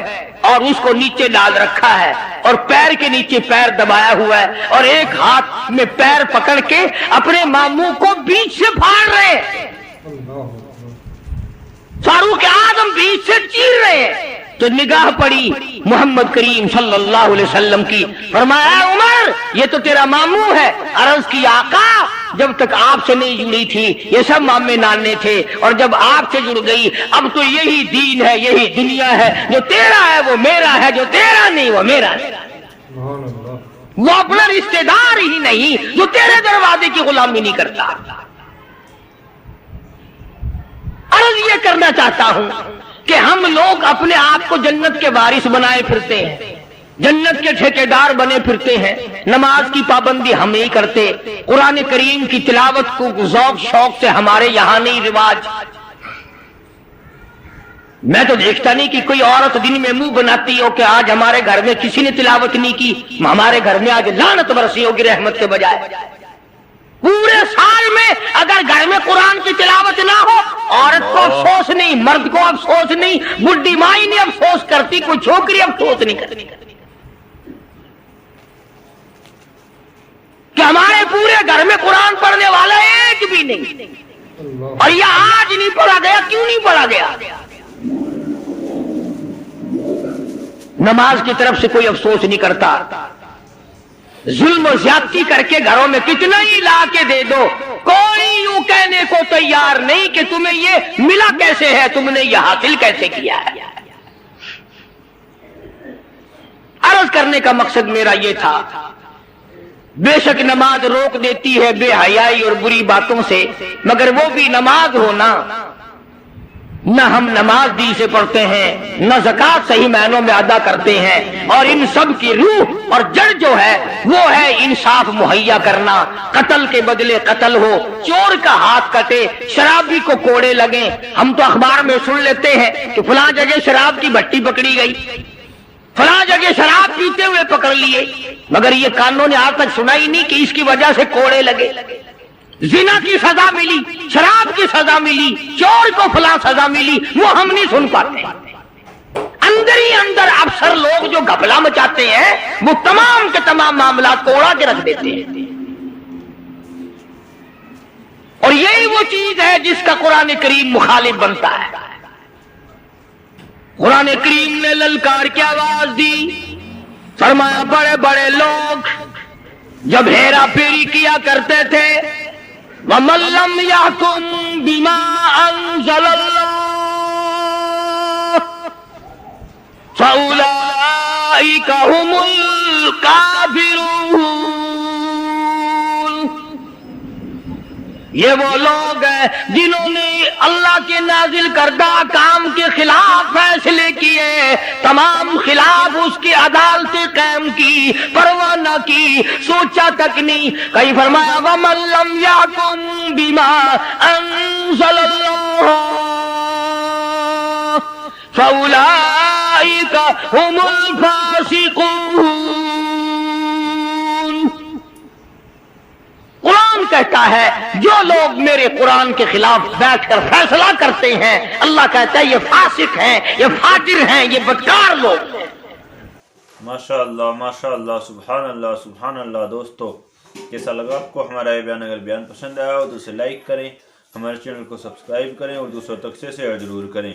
اور اس کو نیچے ڈال رکھا ہے اور پیر کے نیچے پیر دبایا ہوا ہے اور ایک ہاتھ میں پیر پکڑ کے اپنے ماموں کو بیچ سے پھاڑ رہے ہیں۔ فاروق اعظم بیچ سے چیر رہے ہیں تو نگاہ پڑی محمد کریم صلی اللہ علیہ وسلم کی، فرمایا عمر یہ تو تیرا ماموں ہے۔ عرض کی آقا جب تک آپ سے نہیں جڑی تھی یہ سب مامے نانے تھے، اور جب آپ سے جڑ گئی اب تو یہی دین ہے، یہی دنیا ہے، جو تیرا ہے وہ میرا ہے، جو تیرا نہیں وہ میرا نہیں۔ وہ اپنا رشتہ دار ہی نہیں جو تیرے دروازے کی غلامی نہیں کرتا۔ عرض یہ کرنا چاہتا ہوں کہ ہم لوگ اپنے آپ کو جنت کے وارث بنائے پھرتے ہیں، جنت کے ٹھیکیدار بنے پھرتے ہیں، نماز کی پابندی ہم نہیں کرتے، قرآن کریم کی تلاوت کو ذوق شوق سے ہمارے یہاں نہیں رواج۔ میں تو دیکھتا نہیں کہ کوئی عورت دن میں منہ بناتی ہو کہ آج ہمارے گھر میں کسی نے تلاوت نہیں کی، ہمارے گھر میں آج لعنت برسی ہوگی رحمت کے بجائے۔ پورے سال میں اگر گھر میں قرآن کی تلاوت نہ ہو، عورت کو افسوس نہیں، مرد کو افسوس نہیں، بڈھی مائی نہیں افسوس کرتی، کوئی چھوکری افسوس نہیں کرتی کہ ہمارے پورے گھر میں قرآن پڑھنے والا ایک بھی نہیں، اور یہ آج نہیں پڑھا گیا۔ کیوں نہیں پڑھا گیا؟ نماز کی طرف سے کوئی افسوس نہیں کرتا۔ ظلم و زیادتی کر کے گھروں میں کتنا ہی لا کے دے دو، کوئی یوں کہنے کو تیار نہیں کہ تمہیں یہ ملا کیسے ہے، تم نے یہ حاصل کیسے کیا ہے۔ عرض کرنے کا مقصد میرا یہ تھا، بے شک نماز روک دیتی ہے بے حیائی اور بری باتوں سے، مگر وہ بھی نماز ہونا، نہ ہم نماز دی سے پڑھتے ہیں، نہ زکوٰۃ صحیح معنوں میں ادا کرتے ہیں، اور ان سب کی روح اور جڑ جو ہے وہ ہے انصاف مہیا کرنا، قتل کے بدلے قتل ہو، چور کا ہاتھ کٹے، شرابی کو کوڑے لگیں۔ ہم تو اخبار میں سن لیتے ہیں کہ فلاں جگہ شراب کی بھٹی پکڑی گئی، فلاں جگہ شراب پیتے ہوئے پکڑ لیے، مگر یہ کانوں نے آج تک سنا ہی نہیں کہ اس کی وجہ سے کوڑے لگے، زنا کی سزا ملی، شراب کی سزا ملی، چور کو فلاں سزا ملی، وہ ہم نہیں سن پاتے۔ اندر ہی اندر افسر لوگ جو گھپلا مچاتے ہیں وہ تمام کے تمام معاملات کو اڑا کے رکھ دیتے ہیں، اور یہی وہ چیز ہے جس کا قرآن کریم مخالف بنتا ہے۔ قرآن کریم نے للکار کی آواز دی، فرمایا بڑے بڑے لوگ جب ہیرا پھیری کیا کرتے تھے، وَمَن لَّمْ يَحْكُم بِمَا أَنزَلَ اللَّهُ فَأُولَٰئِكَ هُمُ الْكَافِرُونَ۔ یہ وہ لوگ ہیں جنہوں نے اللہ کے نازل کردہ کام کے خلاف فیصلے کیے، تمام خلاف اس کی عدالتیں قائم کی، پرواہ نہ کی، سوچا تک نہیں۔ کہیں فرمایا وَمَن لَّمْ يَحْكُم بِمَا أَنزَلَ اللَّهُ فَأُولَٰئِكَ هُمُ الْفَاسِقُونَ۔ قرآن کہتا ہے جو لوگ میرے قرآن کے خلاف بیٹھ کر فیصلہ کرتے ہیں، اللہ کہتا ہے یہ فاسق ہیں، یہ فاجر ہیں، یہ بدکار لوگ ہیں۔ ماشاء اللہ سبحان اللہ سبحان اللہ۔ دوستو کیسا لگا آپ کو ہمارا یہ بیان؟ اگر بیان پسند آیا ہو تو اسے لائک کریں، ہمارے چینل کو سبسکرائب کریں اور دوسروں تک سے شیئر ضرور کریں۔